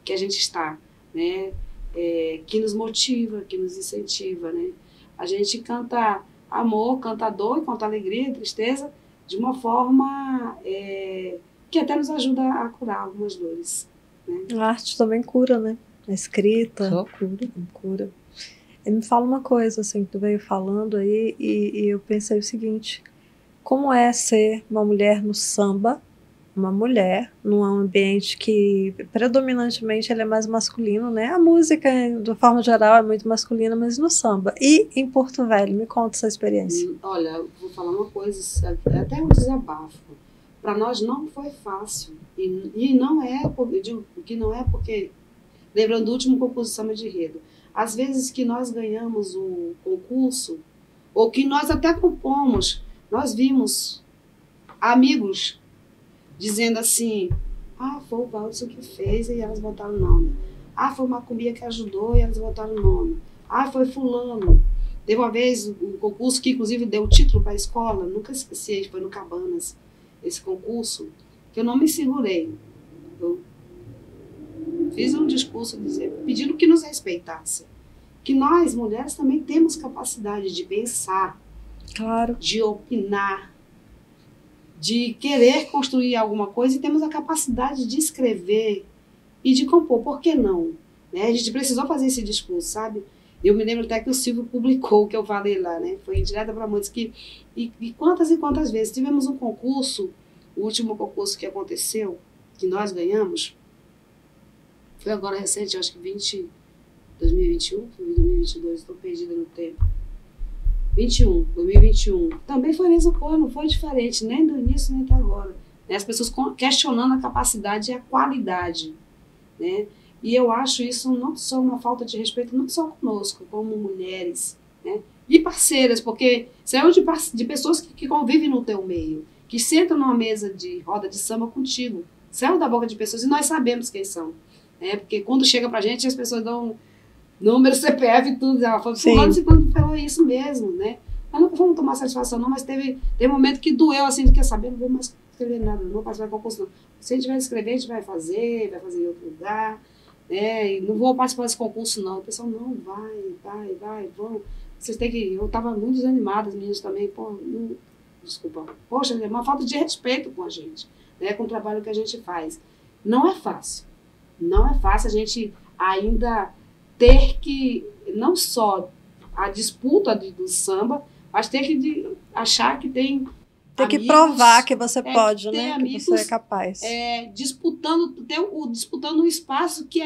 que a gente está, né? Que nos motiva, que nos incentiva, né? A gente canta amor, canta dor, e canta alegria e tristeza de uma forma que até nos ajuda a curar algumas dores, né? A arte também cura, né? A escrita Só cura. E me fala uma coisa, assim, que tu veio falando aí, e eu pensei o seguinte: como é ser uma mulher no samba, uma mulher num ambiente que predominantemente ele é mais masculino, né? A música, de forma geral, é muito masculina, mas no samba. E em Porto Velho, me conta essa experiência. Olha, eu vou falar uma coisa, até um desabafo. Para nós não foi fácil. E não é, eu digo que não é porque, lembrando do último concurso de samba de enredo, às vezes que nós ganhamos o concurso, ou que nós até compomos, nós vimos amigos dizendo assim: foi o Valdir que fez e elas botaram o nome. Foi o Macumbia que ajudou e elas botaram o nome. Foi fulano. Teve uma vez um concurso que inclusive deu o título para a escola, nunca esqueci, foi no Cabanas, esse concurso, que eu não me segurei. Eu fiz um discurso pedindo que nos respeitasse. Que nós, mulheres, também temos capacidade de pensar, Claro. de opinar, de querer construir alguma coisa, e temos a capacidade de escrever e de compor. Por que não? Né? A gente precisou fazer esse discurso, sabe? Eu me lembro até que o Silvio publicou o que eu falei lá, né? Foi direto para muitos que... E quantas vezes tivemos um concurso, o último concurso que aconteceu, que nós ganhamos, foi agora recente, acho que 2021, 2022, estou perdida no tempo. 2021. Também foi a mesma coisa, não foi diferente, nem do início nem até agora. Né? As pessoas questionando a capacidade e a qualidade, né? E eu acho isso não só uma falta de respeito, não só conosco, como mulheres, né? E parceiras, porque saiu de pessoas que convivem no teu meio, que sentam numa mesa de roda de samba contigo, saiu da boca de pessoas e nós sabemos quem são. Né? Porque quando chega pra gente, as pessoas dão número, CPF e tudo, ela fala, fulano falou isso mesmo, né? Nós não vamos tomar satisfação não, mas teve momento que doeu, assim, de quer saber, não vou mais escrever nada, não vou participar de concurso não. Se a gente vai escrever, a gente vai fazer em outro lugar, né? E não vou participar desse concurso não. O pessoal, não, vai, vamos. Vocês têm que... Eu estava muito desanimada, as meninas também, pô, não, desculpa. Poxa, é uma falta de respeito com a gente, né? Com o trabalho que a gente faz. Não é fácil. Não é fácil a gente ainda ter que, não só a disputa do samba, mas ter que achar que tem que provar que você pode, né? Amigos, que você é capaz. Disputando um espaço que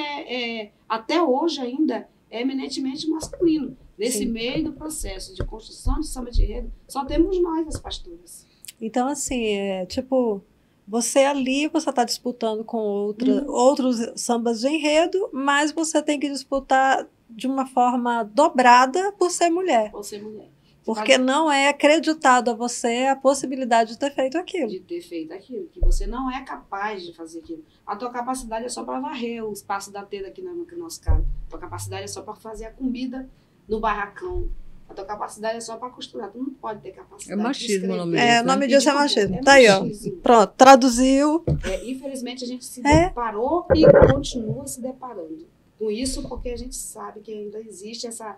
até hoje ainda é eminentemente masculino. Nesse Sim. meio do processo de construção de samba de enredo, só temos nós, as pastoras. Então, assim, tipo, você ali, você está disputando com outros sambas de enredo, mas você tem que disputar de uma forma dobrada por ser mulher. Por ser mulher. Porque não é acreditado a você a possibilidade de ter feito aquilo. De ter feito aquilo, que você não é capaz de fazer aquilo. A tua capacidade é só para varrer o espaço da tenda aqui no nosso caso. A tua capacidade é só para fazer a comida no barracão. A tua capacidade é só para costurar. Tu não pode ter capacidade. É machismo o nome disso. O nome disso é machismo. É tá aí, ó. machismo. Pronto, traduziu. Infelizmente a gente se deparou e continua se deparando com isso, porque a gente sabe que ainda existe essa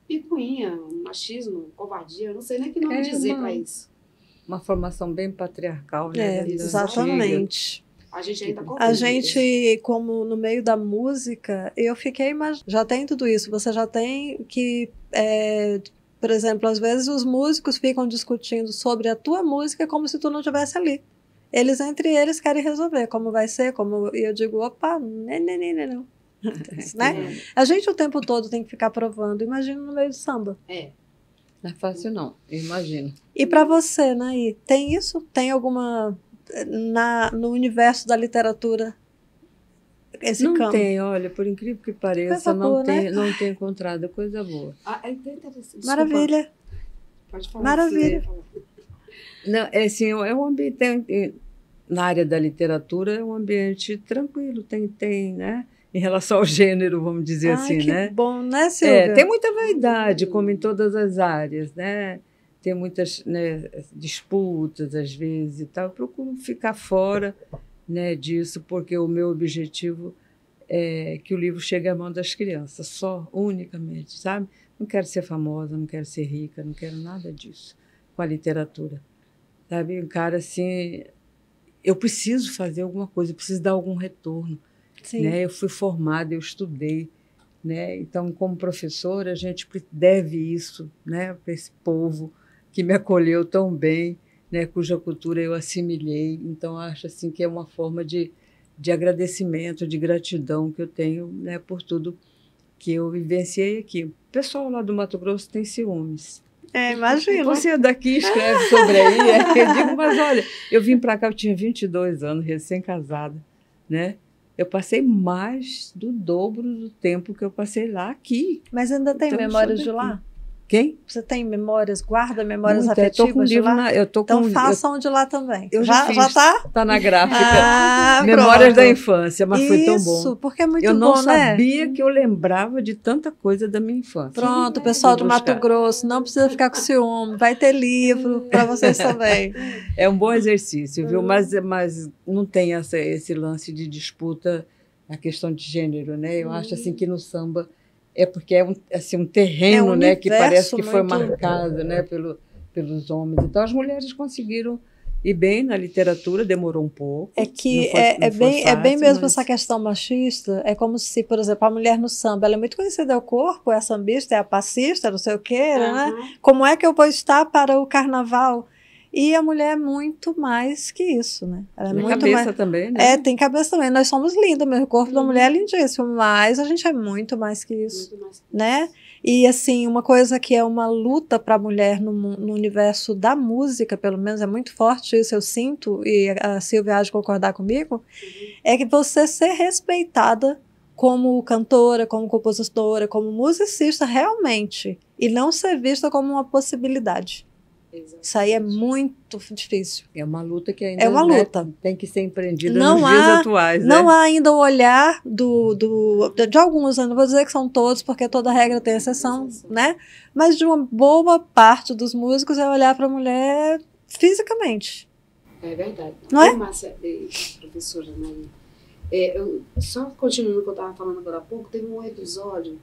picuinha, machismo, covardia, eu não sei nem que nome dizer para isso. Uma formação bem patriarcal, né? Exatamente. A gente ainda A gente, como no meio da música, eu fiquei imaginando, já tem tudo isso, você já tem que, por exemplo, às vezes os músicos ficam discutindo sobre a tua música como se tu não estivesse ali. Eles, entre eles, querem resolver como vai ser, e eu digo, opa, não. Né? A gente o tempo todo tem que ficar provando, imagina no meio do samba. Não é fácil não, eu imagino. E para você, Naí, tem isso? Tem alguma... no universo da literatura esse não campo? Tem, olha, por incrível que pareça, não tem encontrado coisa boa. É interessante. Maravilha. Pode falar. Maravilha. Não, assim, é um ambiente, na área da literatura, é um ambiente tranquilo, tem, né? Em relação ao gênero, vamos dizer assim, que né? Bom, né, Silvia? Tem muita vaidade, como em todas as áreas, né? Tem muitas, né, disputas, às vezes, e tal. Eu procuro ficar fora, né, disso, porque o meu objetivo é que o livro chegue à mão das crianças, só, unicamente, sabe? Não quero ser famosa, não quero ser rica, não quero nada disso com a literatura, sabe? Um cara assim, eu preciso fazer alguma coisa, eu preciso dar algum retorno. Sim. Né? Eu fui formada, eu estudei, né? Então, como professora, a gente deve isso, né, para esse povo que me acolheu tão bem, né, cuja cultura eu assimilei. Então, acho assim, que é uma forma de agradecimento, de gratidão que eu tenho, né, por tudo que eu vivenciei aqui. O pessoal lá do Mato Grosso tem ciúmes. Imagina. Você é daqui, escreve sobre aí. Eu digo, mas olha, eu vim para cá, eu tinha 22 anos, recém-casada, né? Eu passei mais do dobro do tempo que eu passei lá aqui. Mas ainda tem memórias de lá? Quem? Você tem memórias, guarda memórias Muito, afetivas de lá? Então façam de lá também. Eu já tá? Tá na gráfica. Memórias da infância, mas foi tão bom. Isso, porque é muito bom, eu não né? sabia que eu lembrava de tanta coisa da minha infância. Pronto, pessoal do Mato Grosso, não precisa ficar com ciúme, vai ter livro para vocês também. É um bom exercício, viu? Mas não tem esse lance de disputa, a questão de gênero, né? Eu acho assim que no samba é porque é um terreno, né, que parece que foi marcado, né, pelos homens. Então as mulheres conseguiram E bem na literatura demorou um pouco. É que não foi é bem fácil, mesmo mas... essa questão machista. É como se, por exemplo, a mulher no samba, ela é muito conhecida, é o corpo, é a sambista, é a passista, não sei o quê, né? Como é que eu vou estar para o carnaval? E a mulher é muito mais que isso, né? Ela é Tem muito cabeça mais... também, né? É, tem cabeça também. Nós somos lindas, mas o corpo da mulher é lindíssimo, mas a gente é muito mais que isso, Muito mais. né? E, assim, uma coisa que é uma luta para a mulher no universo da música, pelo menos é muito forte isso, eu sinto, e a Silvia há de concordar comigo, é que você ser respeitada como cantora, como compositora, como musicista realmente, e não ser vista como uma possibilidade. Exatamente. Isso aí é muito difícil. É uma luta que ainda É uma luta. Tem que ser empreendida Não nos há- dias atuais. Não né? há ainda o olhar de alguns, eu não vou dizer que são todos, porque toda regra tem exceção, né? Mas de uma boa parte dos músicos é olhar para a mulher fisicamente. É verdade. Não é? Márcia, professora Maria, só continuando o que eu estava falando agora há pouco, teve um episódio,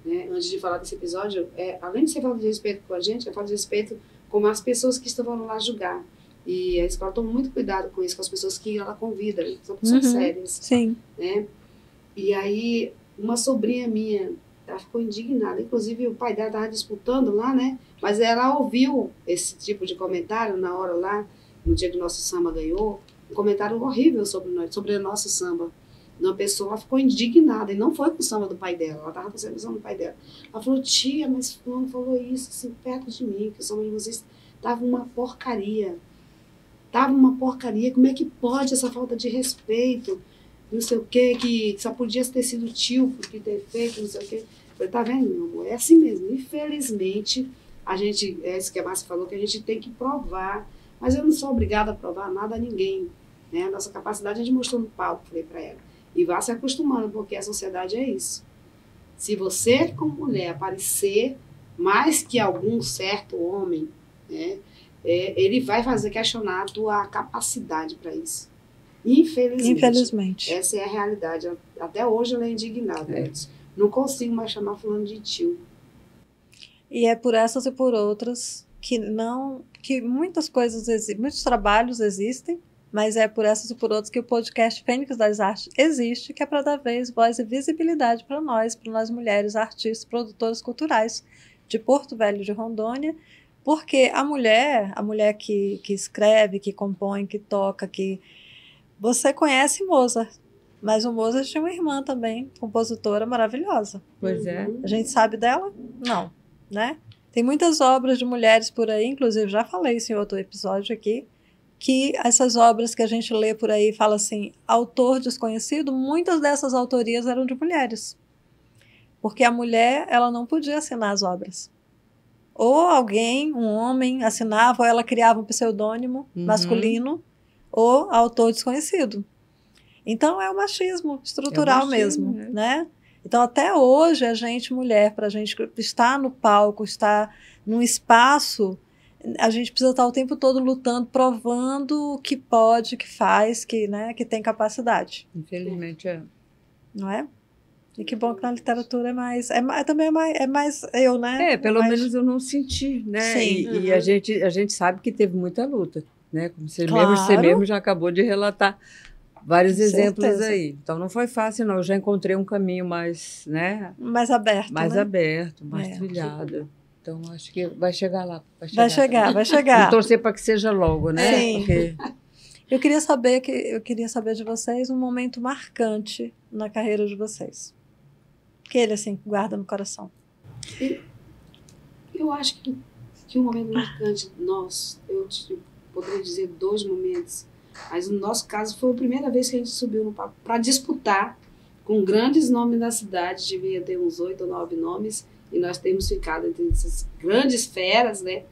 né, antes de falar desse episódio, além de você falar de respeito com a gente, eu falo de respeito com as pessoas que estavam lá julgar. E a escola toma muito cuidado com isso, com as pessoas que ela convida, são pessoas sérias. Sim. Né? E aí, uma sobrinha minha, ela ficou indignada, inclusive o pai dela estava disputando lá, né? Mas ela ouviu esse tipo de comentário na hora lá, no dia que o nosso samba ganhou, um comentário horrível sobre nós, sobre o nosso samba. Uma pessoa ficou indignada, e não foi com o samba do pai dela, ela estava com o samba do pai dela. Ela falou, tia, mas fulano falou isso assim, perto de mim, que o samba de vocês estava uma porcaria. Tava uma porcaria, como é que pode essa falta de respeito? Não sei o quê, que só podia ter sido tio porque ter feito, não sei o quê. Eu falei, tá vendo, meu amor? É assim mesmo. Infelizmente, a gente, é isso que a Márcia falou, que a gente tem que provar. Mas eu não sou obrigada a provar nada a ninguém. Né? A nossa capacidade a gente mostrou no palco, falei para ela. E vá se acostumando, porque a sociedade é isso. Se você, como mulher, aparecer mais que algum certo homem, né, ele vai fazer questionar a tua capacidade para isso. Infelizmente. Essa é a realidade. Até hoje ela é indignada. Não consigo mais chamar fulano de tio. E é por essas e por outras que muitas coisas existem, muitos trabalhos existem, mas é por essas e por outras que o podcast Fênix das Artes existe, que é para dar vez, voz e visibilidade para nós mulheres, artistas, produtoras culturais de Porto Velho de Rondônia, porque a mulher que escreve, que compõe, que toca, que... Você conhece Mozart, mas o Mozart tinha uma irmã também, compositora maravilhosa. Pois é. A gente sabe dela? Não, né? Tem muitas obras de mulheres por aí, inclusive já falei isso em outro episódio aqui, que essas obras que a gente lê por aí, fala assim, autor desconhecido, muitas dessas autorias eram de mulheres. Porque a mulher, ela não podia assinar as obras. Ou alguém, um homem, assinava, ou ela criava um pseudônimo masculino, ou autor desconhecido. Então, é o machismo estrutural mesmo, né? Então, até hoje, a gente, mulher, para a gente estar no palco, estar num espaço, a gente precisa estar o tempo todo lutando, provando que pode, que faz, que tem capacidade. Infelizmente, Não é? E que bom que na literatura é mais eu, né? Pelo menos eu não senti, né? Sim. E a gente sabe que teve muita luta, né? Como você Claro. mesmo já acabou de relatar vários Com exemplos certeza. aí. Então não foi fácil, não. Eu já encontrei um caminho mais, né? Mais aberto, Mais né? aberto, mais trilhado. Então acho que vai chegar lá. Vai chegar. E torcer para que seja logo, né? Sim. Porque... Eu queria saber de vocês um momento marcante na carreira de vocês. Que ele, assim, guarda no coração. Eu acho que um momento marcante nosso, eu poderia dizer 2 momentos, mas no nosso caso foi a primeira vez que a gente subiu no palco para disputar com grandes nomes da cidade, devia ter uns 8 ou 9 nomes, e nós temos ficado entre essas grandes feras, né,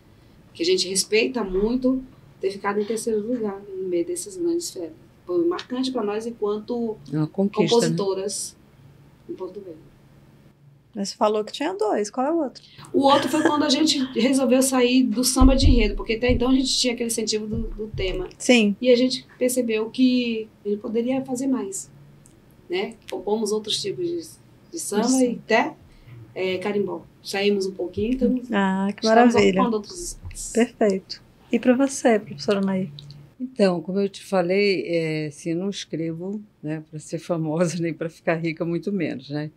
que a gente respeita muito, ter ficado em 3º lugar no meio dessas grandes feras. Foi marcante para nós enquanto uma conquista, compositoras, né? Em Porto Velho. Mas você falou que tinha 2, qual é o outro? O outro foi quando a gente resolveu sair do samba de enredo, porque até então a gente tinha aquele incentivo do tema. Sim. E a gente percebeu que a gente poderia fazer mais, né? Compomos outros tipos de samba e até carimbó. Saímos um pouquinho, então que estamos maravilha. ocupando outros espaços. Perfeito. E para você, professora Nair? Então, como eu te falei, assim, não escrevo, né, para ser famosa nem para ficar rica, muito menos, né?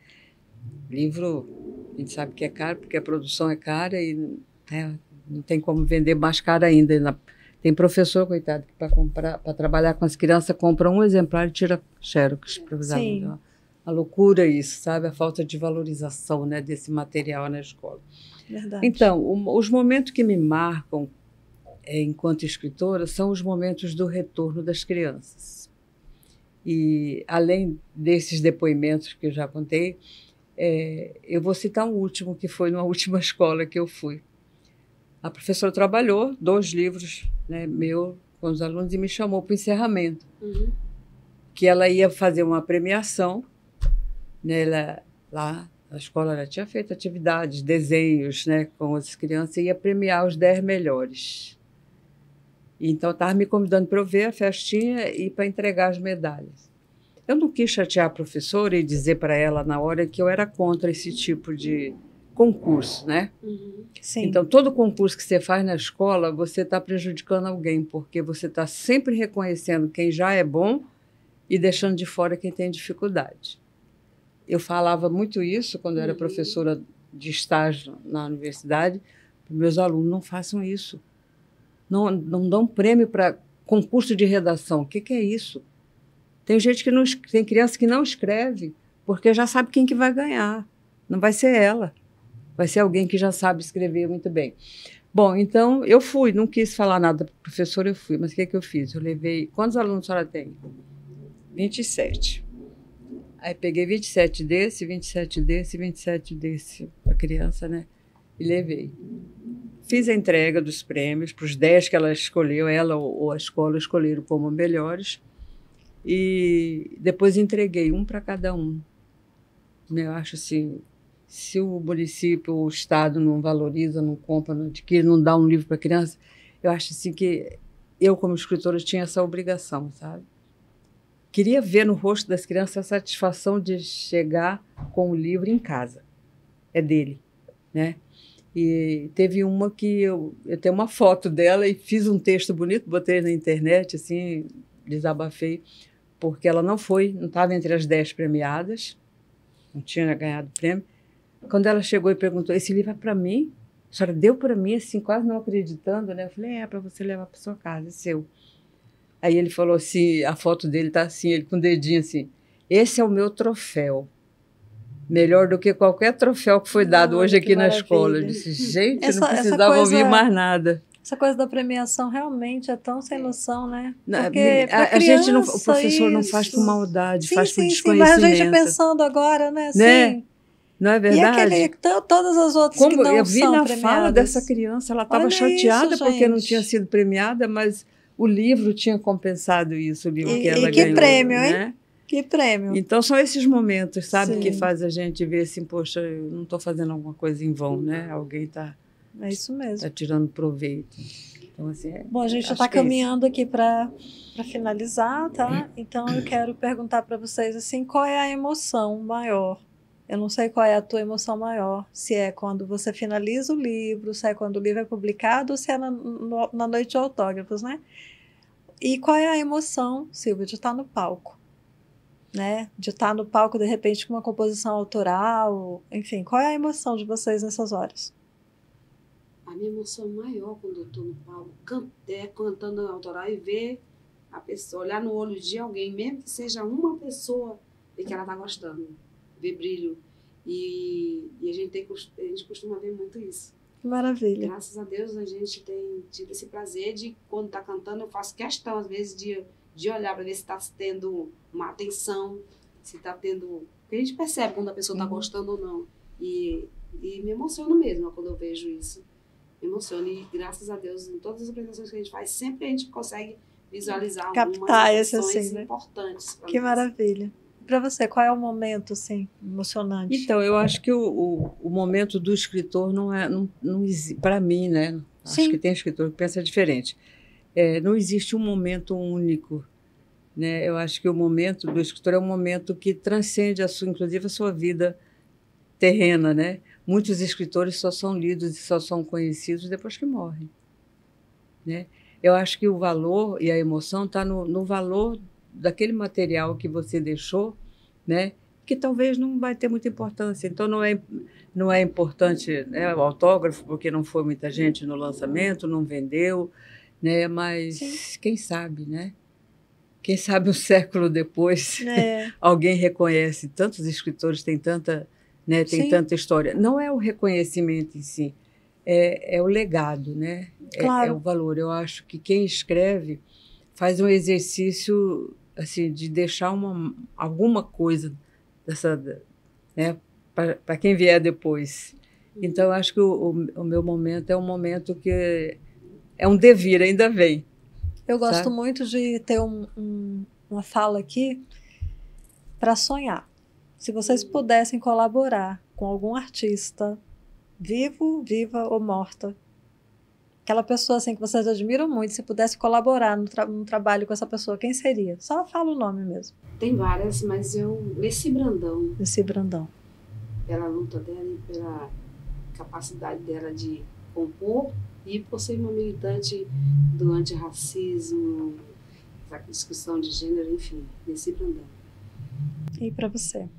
Livro, a gente sabe que é caro, porque a produção é cara e, né, não tem como vender mais caro ainda. Tem professor, coitado, que para trabalhar com as crianças, compra um exemplar e tira xerox para os alunos. A loucura isso, sabe? A falta de valorização, né, desse material na escola. Verdade. Então, os momentos que me marcam enquanto escritora são os momentos do retorno das crianças. E, além desses depoimentos que eu já contei, eu vou citar um último, que foi numa última escola que eu fui. A professora trabalhou 2 livros, né, meu com os alunos e me chamou para o encerramento, que ela ia fazer uma premiação, né, lá na escola ela tinha feito atividades, desenhos, né, com as crianças, e ia premiar os 10 melhores. Então, estava me convidando para eu ver a festinha e para entregar as medalhas. Eu não quis chatear a professora e dizer para ela na hora que eu era contra esse tipo de concurso, né? Sim. Então, todo concurso que você faz na escola, você está prejudicando alguém, porque você está sempre reconhecendo quem já é bom e deixando de fora quem tem dificuldade. Eu falava muito isso quando eu era professora de estágio na universidade. Meus alunos, não façam isso. Não dão prêmio para concurso de redação. O que é isso? Tem gente que não, tem criança que não escreve porque já sabe quem que vai ganhar. Não vai ser ela. Vai ser alguém que já sabe escrever muito bem. Bom, então eu fui. Não quis falar nada para o professor, eu fui. Mas o que eu fiz? Eu levei... Quantos alunos a senhora tem? 27. Aí peguei 27 desse, 27 desse, 27 desse para a criança, né? E levei. Fiz a entrega dos prêmios para os 10 que ela escolheu, ela ou a escola escolheram como melhores. E depois entreguei um para cada um. Eu acho assim, se o município ou o estado não valoriza, não compra, não adquire, não dá um livro para a criança, eu acho assim que eu, como escritora, tinha essa obrigação, sabe? Queria ver no rosto das crianças a satisfação de chegar com o livro em casa. É dele, né? E teve uma que eu tenho uma foto dela e fiz um texto bonito, botei na internet, assim, desabafei, porque ela não estava entre as 10 premiadas, não tinha ganhado prêmio. Quando ela chegou e perguntou, esse livro é para mim? A senhora deu para mim, assim, quase não acreditando, né? Eu falei, é para você levar para sua casa, é seu. Aí ele falou assim, a foto dele está assim, ele com o dedinho assim, esse é o meu troféu. Melhor do que qualquer troféu que foi dado hoje aqui na escola. Eu disse, gente, não precisava ouvir mais nada. Essa coisa da premiação realmente é tão sem noção, né? Porque a gente não, o professor não faz por maldade, faz por desconhecimento. Mas a gente pensando agora, né? Né? Não é verdade? E todas as outras que não são premiadas. Eu vi na fala dessa criança, ela estava chateada porque não tinha sido premiada, mas o livro tinha compensado isso, o livro que ela ganhou. Que prêmio, né? Hein? Que prêmio. Então, são esses momentos, sabe, que faz a gente ver assim, poxa, eu não estou fazendo alguma coisa em vão, né? Alguém está tirando proveito. Então, assim, bom, a gente já está caminhando aqui para finalizar, tá? Então, eu quero perguntar para vocês, assim, qual é a emoção maior? Eu não sei qual é a tua emoção maior, se é quando você finaliza o livro, se é quando o livro é publicado, ou se é na noite de autógrafos, né? E qual é a emoção, Silvia, de estar no palco? Né? De estar no palco, de repente, com uma composição autoral, enfim, qual é a emoção de vocês nessas horas? A minha emoção maior quando eu estou no palco, cantando autoral e ver a pessoa, olhar no olho de alguém, mesmo que seja uma pessoa, e que ela está gostando, ver brilho. E a gente costuma ver muito isso. Que maravilha. Graças a Deus a gente tem tido esse prazer de, quando está cantando, eu faço questão, às vezes, de olhar para ver se está tendo uma atenção, se está tendo... Porque a gente percebe quando a pessoa está gostando ou não. E me emociono mesmo quando eu vejo isso. Me emociono. E graças a Deus, em todas as apresentações que a gente faz, sempre a gente consegue visualizar captar algumas emoções assim, né? importantes. Que maravilha. Para você, qual é o momento assim, emocionante? Então, eu acho que o momento do escritor não para mim, né? Acho que tem escritor que pensa diferente. Não existe um momento único, né? Eu acho que o momento do escritor é um momento que transcende inclusive a sua vida terrena, né? Muitos escritores só são lidos e só são conhecidos depois que morrem, né? eu acho que o valor e a emoção está no valor daquele material que você deixou, né? Que talvez não vai ter muita importância. Então, não é importante, né, o autógrafo, porque não foi muita gente no lançamento, não vendeu, né? Mas Sim. quem sabe, né? Quem sabe um século depois alguém reconhece. Tantos escritores têm tanta, né, tem tanta história. Não é o reconhecimento em si, é o legado, né? Claro. É o valor. Eu acho que quem escreve faz um exercício assim, de deixar alguma coisa dessa, né, para quem vier depois. Então, eu acho que o meu momento é um momento que é um devir, ainda vem. Eu gosto muito de ter uma fala aqui para sonhar. Se vocês pudessem colaborar com algum artista, vivo, viva ou morta, aquela pessoa assim que vocês admiram muito, se pudesse colaborar no trabalho com essa pessoa, quem seria? Só fala o nome mesmo. Tem várias, mas Leci Brandão. Leci Brandão. Pela luta dela e pela capacidade dela de compor, e por ser uma militante do antirracismo, da discussão de gênero, enfim, Leci Brandão. E para você?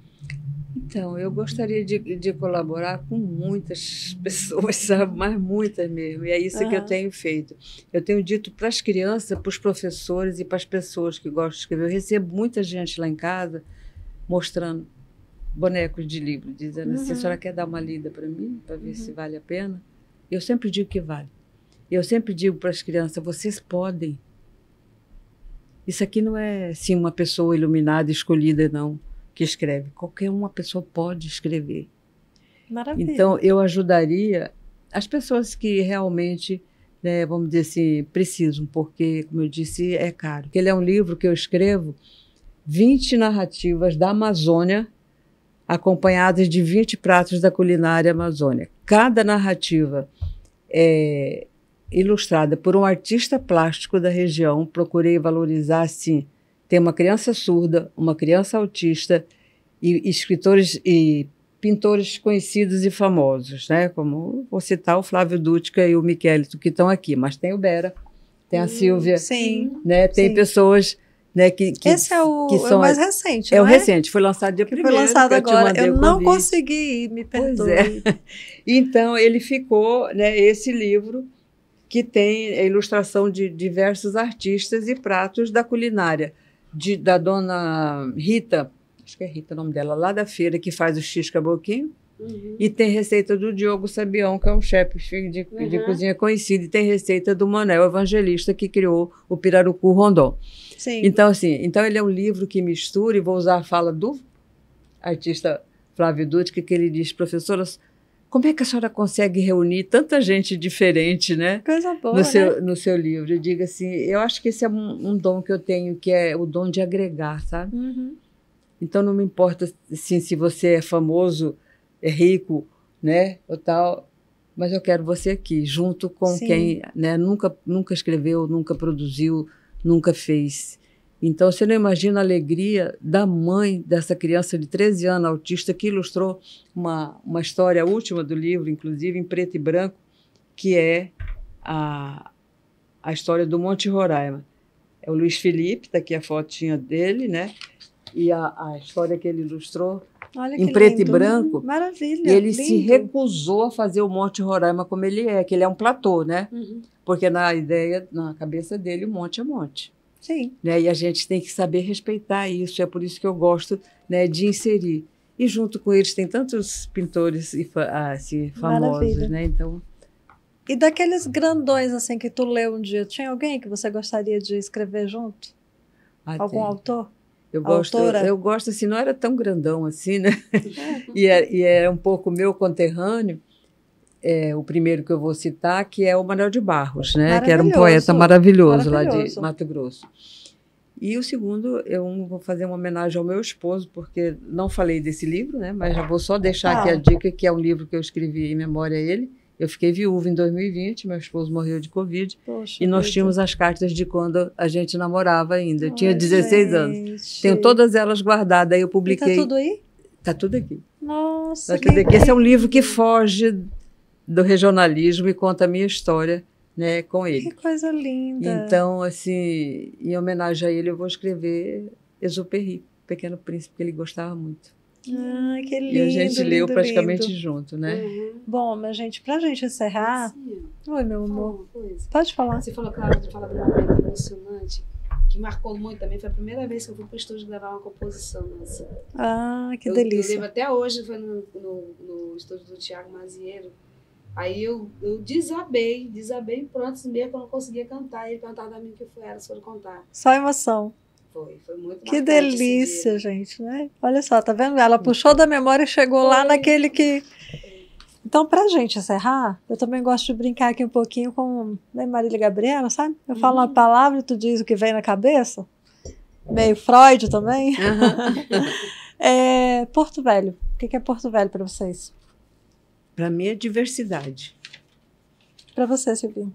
Então, eu gostaria de colaborar com muitas pessoas, sabe? Mas muitas mesmo. E é isso que eu tenho feito. Eu tenho dito para as crianças, para os professores e para as pessoas que gostam de escrever. Eu recebo muita gente lá em casa mostrando bonecos de livro, dizendo assim, a senhora quer dar uma lida para mim, para ver se vale a pena? Eu sempre digo que vale. Eu sempre digo para as crianças, vocês podem. Isso aqui não é, assim, uma pessoa iluminada, escolhida, não, que escreve. Qualquer uma pessoa pode escrever. Maravilha. Então, eu ajudaria as pessoas que realmente, né, vamos dizer assim, precisam, porque, como eu disse, é caro. Ele é um livro que eu escrevo 20 narrativas da Amazônia, acompanhadas de 20 pratos da culinária amazônica. Cada narrativa é ilustrada por um artista plástico da região. Procurei valorizar, assim, tem uma criança surda, uma criança autista e escritores e pintores conhecidos e famosos, né? Como vou citar o Flávio Dútica e o Miquelito, que estão aqui, mas tem o Bera, tem a Sílvia, né? Tem pessoas, né, que esse é o mais recente, é não o recente, foi lançado dia 1º. Foi lançado agora. Eu não consegui ir, me perdoe. Pois é. Então, ele ficou, né, esse livro que tem a ilustração de diversos artistas e pratos da culinária, da dona Rita, acho que é Rita o nome dela, lá da feira, que faz o X-Caboquinho, e tem receita do Diogo Sabião, que é um chefe de cozinha conhecido, e tem receita do Manuel Evangelista, que criou o Pirarucu Rondon. Sim. Então, assim, ele é um livro que mistura, e vou usar a fala do artista Flávio Dútica, que ele diz, professora, como é que a senhora consegue reunir tanta gente diferente, né? Coisa boa, no seu livro. Eu digo assim, eu acho que esse é um dom que eu tenho, que é o dom de agregar, sabe? Então, não me importa assim, se você é famoso, é rico, né, ou tal, mas eu quero você aqui, junto com quem, né, nunca escreveu, nunca produziu, nunca fez. Então, você não imagina a alegria da mãe dessa criança de 13 anos, autista, que ilustrou uma história, a última do livro, inclusive, em preto e branco, que é a história do Monte Roraima. É o Luiz Felipe, está aqui a fotinha dele, né? E a história que ele ilustrou, em preto e branco. Maravilha. Ele se recusou a fazer o Monte Roraima como ele é, que ele é um platô, né? Porque na cabeça dele, o monte é monte. Sim. Né? E a gente tem que saber respeitar isso, é por isso que eu gosto, né, de inserir. E junto com eles tem tantos pintores assim, famosos, né? Então... E daqueles grandões assim que tu leu um dia, tinha alguém que você gostaria de escrever junto? Algum autor? Eu gosto assim, não era tão grandão assim, né? E era um pouco meu conterrâneo. O primeiro que eu vou citar, que é o Manuel de Barros, né? Que era um poeta maravilhoso lá de Mato Grosso. E o segundo, eu vou fazer uma homenagem ao meu esposo, porque não falei desse livro, né? Mas já vou só deixar aqui a dica, que é um livro que eu escrevi em memória a ele. Eu fiquei viúva em 2020, meu esposo morreu de Covid. Poxa, e nós tínhamos as cartas de quando a gente namorava ainda. Eu tinha 16 anos. Tenho todas elas guardadas, aí eu publiquei. E tá tudo aí? Tá tudo aqui. Nossa, tá tudo aqui. Esse é um livro que foge do regionalismo e conta a minha história né, com ele. Que coisa linda. Então, assim, em homenagem a ele, eu vou escrever Exupéry, Pequeno Príncipe, que ele gostava muito. Ah, que lindo. E a gente leu lindo, praticamente lindo. junto, né? Bom, mas gente, pra gente encerrar. Sim, Oi, meu ó, amor. uma coisa. Pode falar. Você falou, claro, de falar de um momento emocionante, que marcou muito também. Foi a primeira vez que eu fui para o estúdio gravar uma composição nossa. Ah, que Eu delícia. lembro até hoje, foi no estúdio do Tiago Mazieiro. Aí eu desabei pronto mesmo, que eu não conseguia cantar. Ele perguntava da mim o que foi, elas foram contar. Só emoção. Foi muito Que marcante esse delícia, dia. gente, né? Olha só, tá vendo? Ela puxou da memória e chegou lá Foi. naquele que... Então, pra gente encerrar, eu também gosto de brincar aqui um pouquinho com né, Marília Gabriela, sabe? Eu falo uma palavra e tu diz o que vem na cabeça. Meio Freud também. Porto Velho. O que é Porto Velho para vocês? Para mim é diversidade. Para você, Silvia?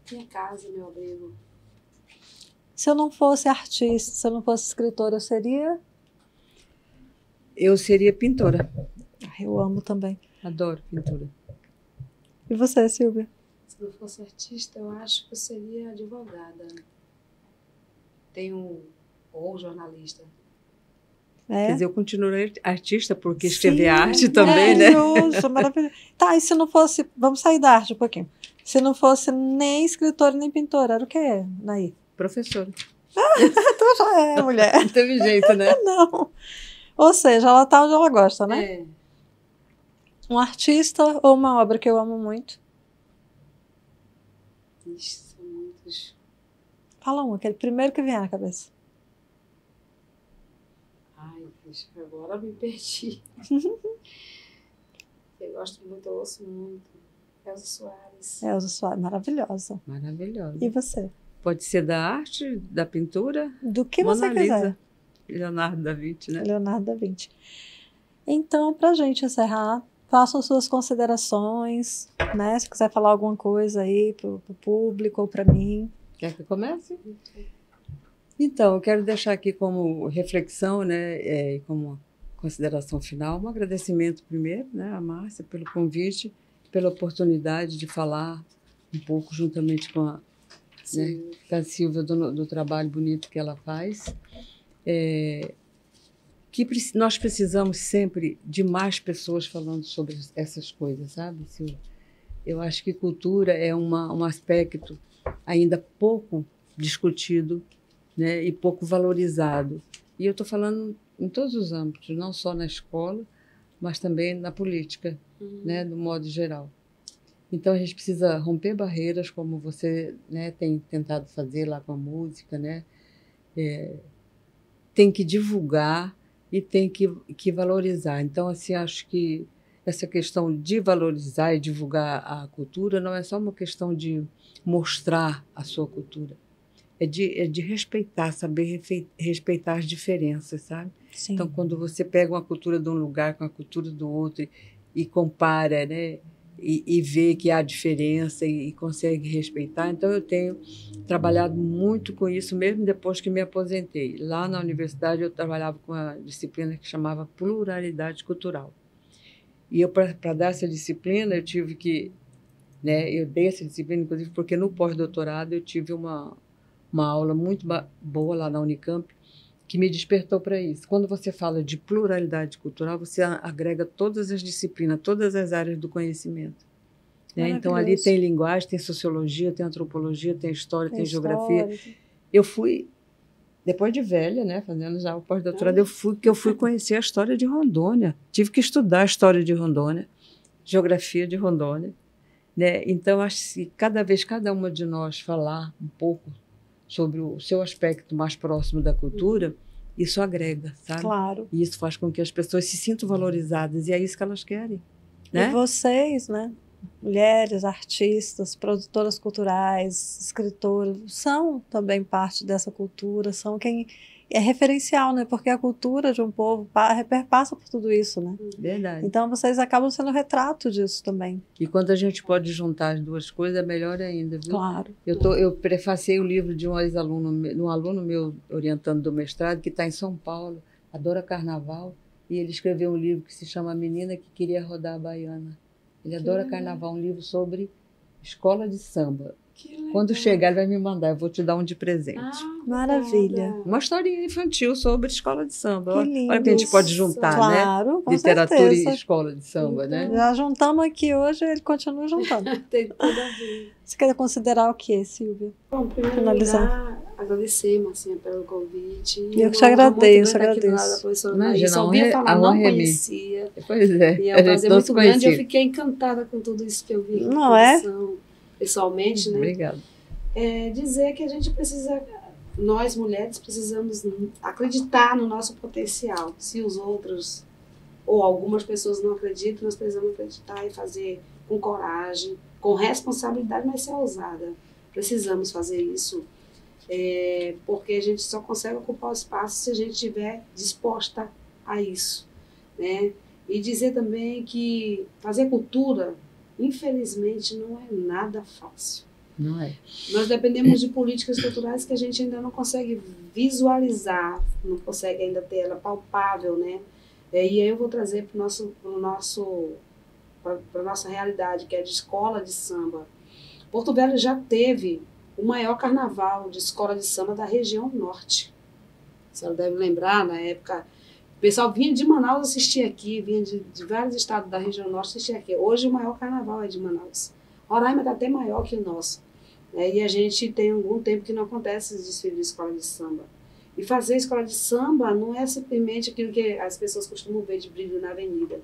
Minha casa, meu abrigo. Se eu não fosse artista, se eu não fosse escritora, eu seria? Eu seria pintora. Eu amo também. Adoro pintura. E você, Silvia? Se eu fosse artista, eu acho que eu seria advogada. Ou jornalista. Quer dizer, eu continuarei artista, porque Sim, escrever arte também, né? Maravilhoso, maravilhoso. Tá, e se não fosse... Vamos sair da arte um pouquinho. Se não fosse nem escritora, nem pintora, era o que, Naí? Professora. Então já é, mulher. Não teve jeito, né? Não. Ou seja, ela tá onde ela gosta, né? É. Um artista ou uma obra que eu amo muito? Ixi, são muitos. Fala um, aquele primeiro que vem na cabeça. Ai, bicho, agora eu me perdi. Eu gosto muito, eu ouço muito. Elza Soares. Elza Soares, maravilhosa. Maravilhosa. E você? Pode ser da arte, da pintura. Do que Mona você quiser. Lisa, Leonardo da Vinci, né? Leonardo da Vinci. Então, pra gente encerrar, façam suas considerações, né? Se quiser falar alguma coisa aí pro público ou pra mim. Quer que eu comece? Então, eu quero deixar aqui como reflexão, né, e como consideração final, um agradecimento primeiro, né, à Márcia pelo convite, pela oportunidade de falar um pouco juntamente com a Silvia do trabalho bonito que ela faz. Que nós precisamos sempre de mais pessoas falando sobre essas coisas, sabe, Silvia? Eu acho que cultura é um aspecto ainda pouco discutido, né, e pouco valorizado. E eu estou falando em todos os âmbitos, não só na escola, mas também na política, né, do modo geral. Então, a gente precisa romper barreiras, como você, né, tem tentado fazer lá com a música, né? Tem que divulgar e tem que valorizar. Então, assim, acho que essa questão de valorizar e divulgar a cultura não é só uma questão de mostrar a sua cultura, é de respeitar, saber respeitar as diferenças, sabe? Sim. Então, quando você pega uma cultura de um lugar com a cultura do outro e compara, né, e vê que há diferença e consegue respeitar, então eu tenho trabalhado muito com isso, mesmo depois que me aposentei. Lá na universidade eu trabalhava com uma disciplina que chamava Pluralidade Cultural. E eu, para dar essa disciplina, eu tive que... né, eu dei essa disciplina, inclusive, porque no pós-doutorado eu tive uma aula muito boa lá na Unicamp, que me despertou para isso. Quando você fala de pluralidade cultural, você agrega todas as disciplinas, todas as áreas do conhecimento. Né? Então, ali tem linguagem, tem sociologia, tem antropologia, tem história, tem geografia. Eu fui, depois de velha, né, fazendo já o pós-doutorado, eu fui conhecer a história de Rondônia. Tive que estudar a história de Rondônia, geografia de Rondônia. Né? Então, acho que cada vez cada uma de nós falar um pouco sobre o seu aspecto mais próximo da cultura, isso agrega, sabe? Claro. E isso faz com que as pessoas se sintam valorizadas, e é isso que elas querem. Né? E vocês, né? Mulheres, artistas, produtoras culturais, escritoras, são também parte dessa cultura, são quem é referencial, né? Porque a cultura de um povo perpassa por tudo isso, né? Verdade. Então vocês acabam sendo retrato disso também. E quando a gente pode juntar as duas coisas, é melhor ainda, viu? Claro. Eu prefaciei o livro de um ex-aluno, um aluno meu orientando do mestrado, que está em São Paulo, adora carnaval, e ele escreveu um livro que se chama A Menina que Queria Rodar a Baiana. Ele adora carnaval, um livro sobre escola de samba. Que legal. Quando chegar, ele vai me mandar, eu vou te dar um de presente. Maravilha. obrigada. Uma historinha infantil sobre escola de samba. Que Olha, lindo. olha que a gente pode juntar, né? Claro, com Literatura certeza. e escola de samba, né? Já juntamos aqui hoje, ele continua juntando. Tem tudo a ver. Você quer considerar o que, Silvia? Bom, em primeiro Finalizar. lugar, agradecer, Marcinha, pelo convite. Eu que te agradeço, Muito grata aqui do lado agradeço. da professora Imagina, Maísa. a Ouvia honra- falar, a não honra é minha. conhecia. Pois é. E é a um gente prazer não muito se grande. Eu conhecia. fiquei encantada com tudo isso que eu vi. Não é? Pessoalmente, né? Obrigada. Dizer que a gente precisa, nós mulheres precisamos acreditar no nosso potencial. Se os outros ou algumas pessoas não acreditam, nós precisamos acreditar e fazer com coragem, com responsabilidade, mas ser ousada. Precisamos fazer isso, porque a gente só consegue ocupar o espaço se a gente estiver disposta a isso, né? E dizer também que fazer cultura, infelizmente, não é nada fácil. Não é? Nós dependemos de políticas culturais que a gente ainda não consegue visualizar, não consegue ainda ter ela palpável, né? E aí eu vou trazer para a nossa realidade, que é de escola de samba. Porto Velho já teve o maior carnaval de escola de samba da região norte. A senhora deve lembrar, na época, o pessoal vinha de Manaus assistir aqui, vinha de vários estados da região norte assistir aqui. Hoje o maior carnaval é de Manaus. Roraima está até maior que o nosso. E a gente tem algum tempo que não acontece esse desfile de escola de samba. E fazer escola de samba não é simplesmente aquilo que as pessoas costumam ver de brilho na avenida.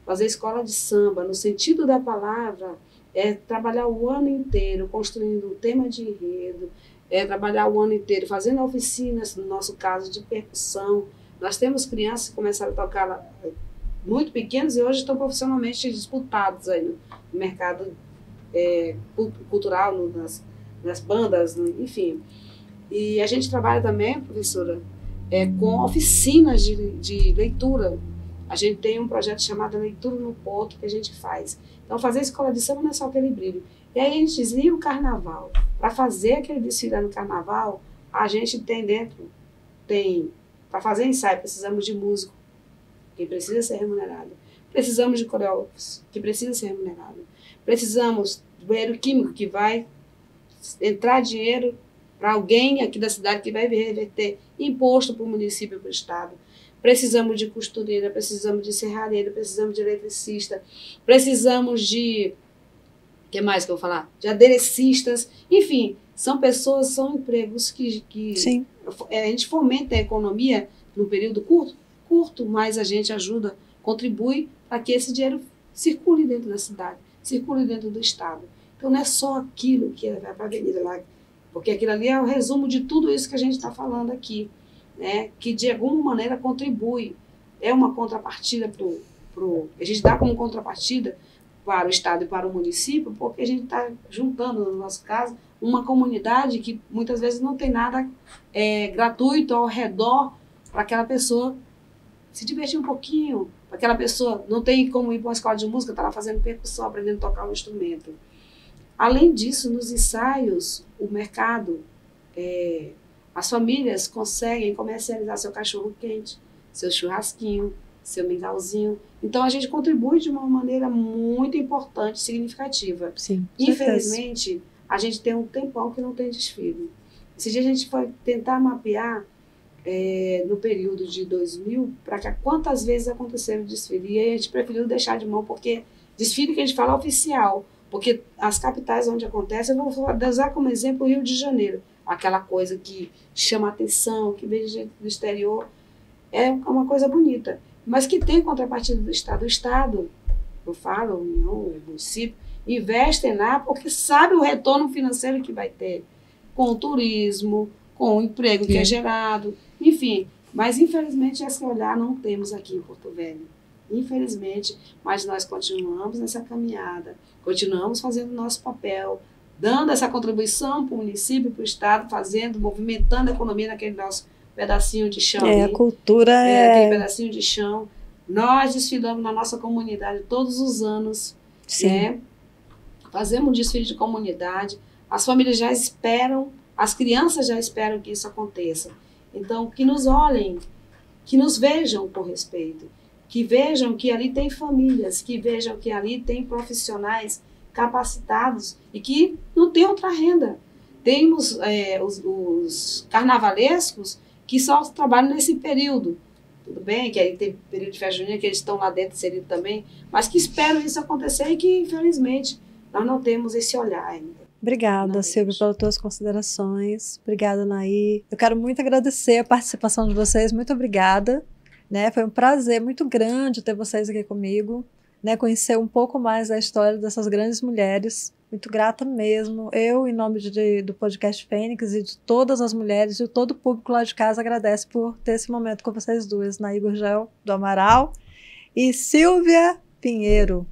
Fazer escola de samba, no sentido da palavra, é trabalhar o ano inteiro construindo um tema de enredo, é trabalhar o ano inteiro fazendo oficinas, no nosso caso, de percussão. Nós temos crianças que começaram a tocar muito pequenos e hoje estão profissionalmente disputados aí no mercado cultural, nas bandas, enfim. E a gente trabalha também, professora, com oficinas de leitura. A gente tem um projeto chamado Leitura no Porto que a gente faz. Então, fazer escola de samba não é só aquele brilho. E aí a gente deslia o carnaval. Para fazer aquele desfile no carnaval, a gente para fazer ensaio, precisamos de músico, que precisa ser remunerado. Precisamos de coreógrafos, que precisa ser remunerado. Precisamos do banheiro químico, que vai entrar dinheiro para alguém aqui da cidade que vai reverter imposto para o município e para o estado. Precisamos de costureira, precisamos de serralheiro, precisamos de eletricista, precisamos de... O que mais que eu vou falar? De aderecistas. Enfim, são pessoas, são empregos que Sim. A gente fomenta a economia num período curto, mas a gente ajuda, contribui para que esse dinheiro circule dentro da cidade, circule dentro do estado. Então não é só aquilo que vai para a avenida lá, porque aquilo ali é o resumo de tudo isso que a gente está falando aqui, né? Que de alguma maneira contribui, é uma contrapartida a gente dá como contrapartida para o estado e para o município, porque a gente está juntando, no nosso caso, uma comunidade que muitas vezes não tem nada gratuito ao redor para aquela pessoa se divertir um pouquinho, para aquela pessoa não tem como ir para uma escola de música, está lá fazendo percussão, aprendendo a tocar um instrumento. Além disso, nos ensaios, o mercado, as famílias conseguem comercializar seu cachorro quente, seu churrasquinho, seu mingauzinho. Então, a gente contribui de uma maneira muito importante, significativa. Sim, infelizmente, a gente tem um tempão que não tem desfile. Esse dia a gente foi tentar mapear no período de 2000 para cá quantas vezes aconteceram desfile. E aí a gente preferiu deixar de mão, porque desfile que a gente fala é oficial, porque as capitais onde acontece, eu vou usar como exemplo o Rio de Janeiro, aquela coisa que chama atenção, que vem de gente do exterior, é uma coisa bonita, mas que tem contrapartida do Estado. O Estado, eu falo, a União, o município, investem lá porque sabe o retorno financeiro que vai ter com o turismo, com o emprego que é gerado, enfim. Mas, infelizmente, esse olhar não temos aqui em Porto Velho. Infelizmente, mas nós continuamos nessa caminhada, continuamos fazendo o nosso papel, dando essa contribuição para o município, para o estado, movimentando a economia naquele nosso pedacinho de chão. A cultura aquele pedacinho de chão. Nós desfilamos na nossa comunidade todos os anos. Sim. Né? Fazemos um desfile de comunidade. As famílias já esperam, as crianças já esperam que isso aconteça. Então, que nos olhem, que nos vejam com respeito, que vejam que ali tem famílias, que vejam que ali tem profissionais capacitados e que não têm outra renda. Temos os carnavalescos que só trabalham nesse período. Tudo bem, que aí tem período de festa junina que eles estão lá dentro inseridos também, mas que esperam isso acontecer e que, infelizmente, nós não temos esse olhar ainda. Obrigada, Silvia, pelas tuas considerações. Obrigada, Naí. Eu quero muito agradecer a participação de vocês. Muito obrigada. Né? Foi um prazer muito grande ter vocês aqui comigo. Né? Conhecer um pouco mais da história dessas grandes mulheres. Muito grata mesmo. Eu, em nome do podcast Fênix e de todas as mulheres e todo o público lá de casa, agradeço por ter esse momento com vocês duas, Naí Gurgel, do Amaral, e Silvia Pinheiro.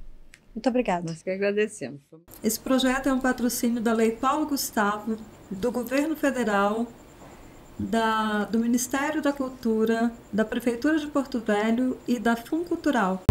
Muito obrigada. Nós que agradecemos. Esse projeto é um patrocínio da Lei Paulo Gustavo, do Governo Federal, do Ministério da Cultura, da Prefeitura de Porto Velho e da Funcultural.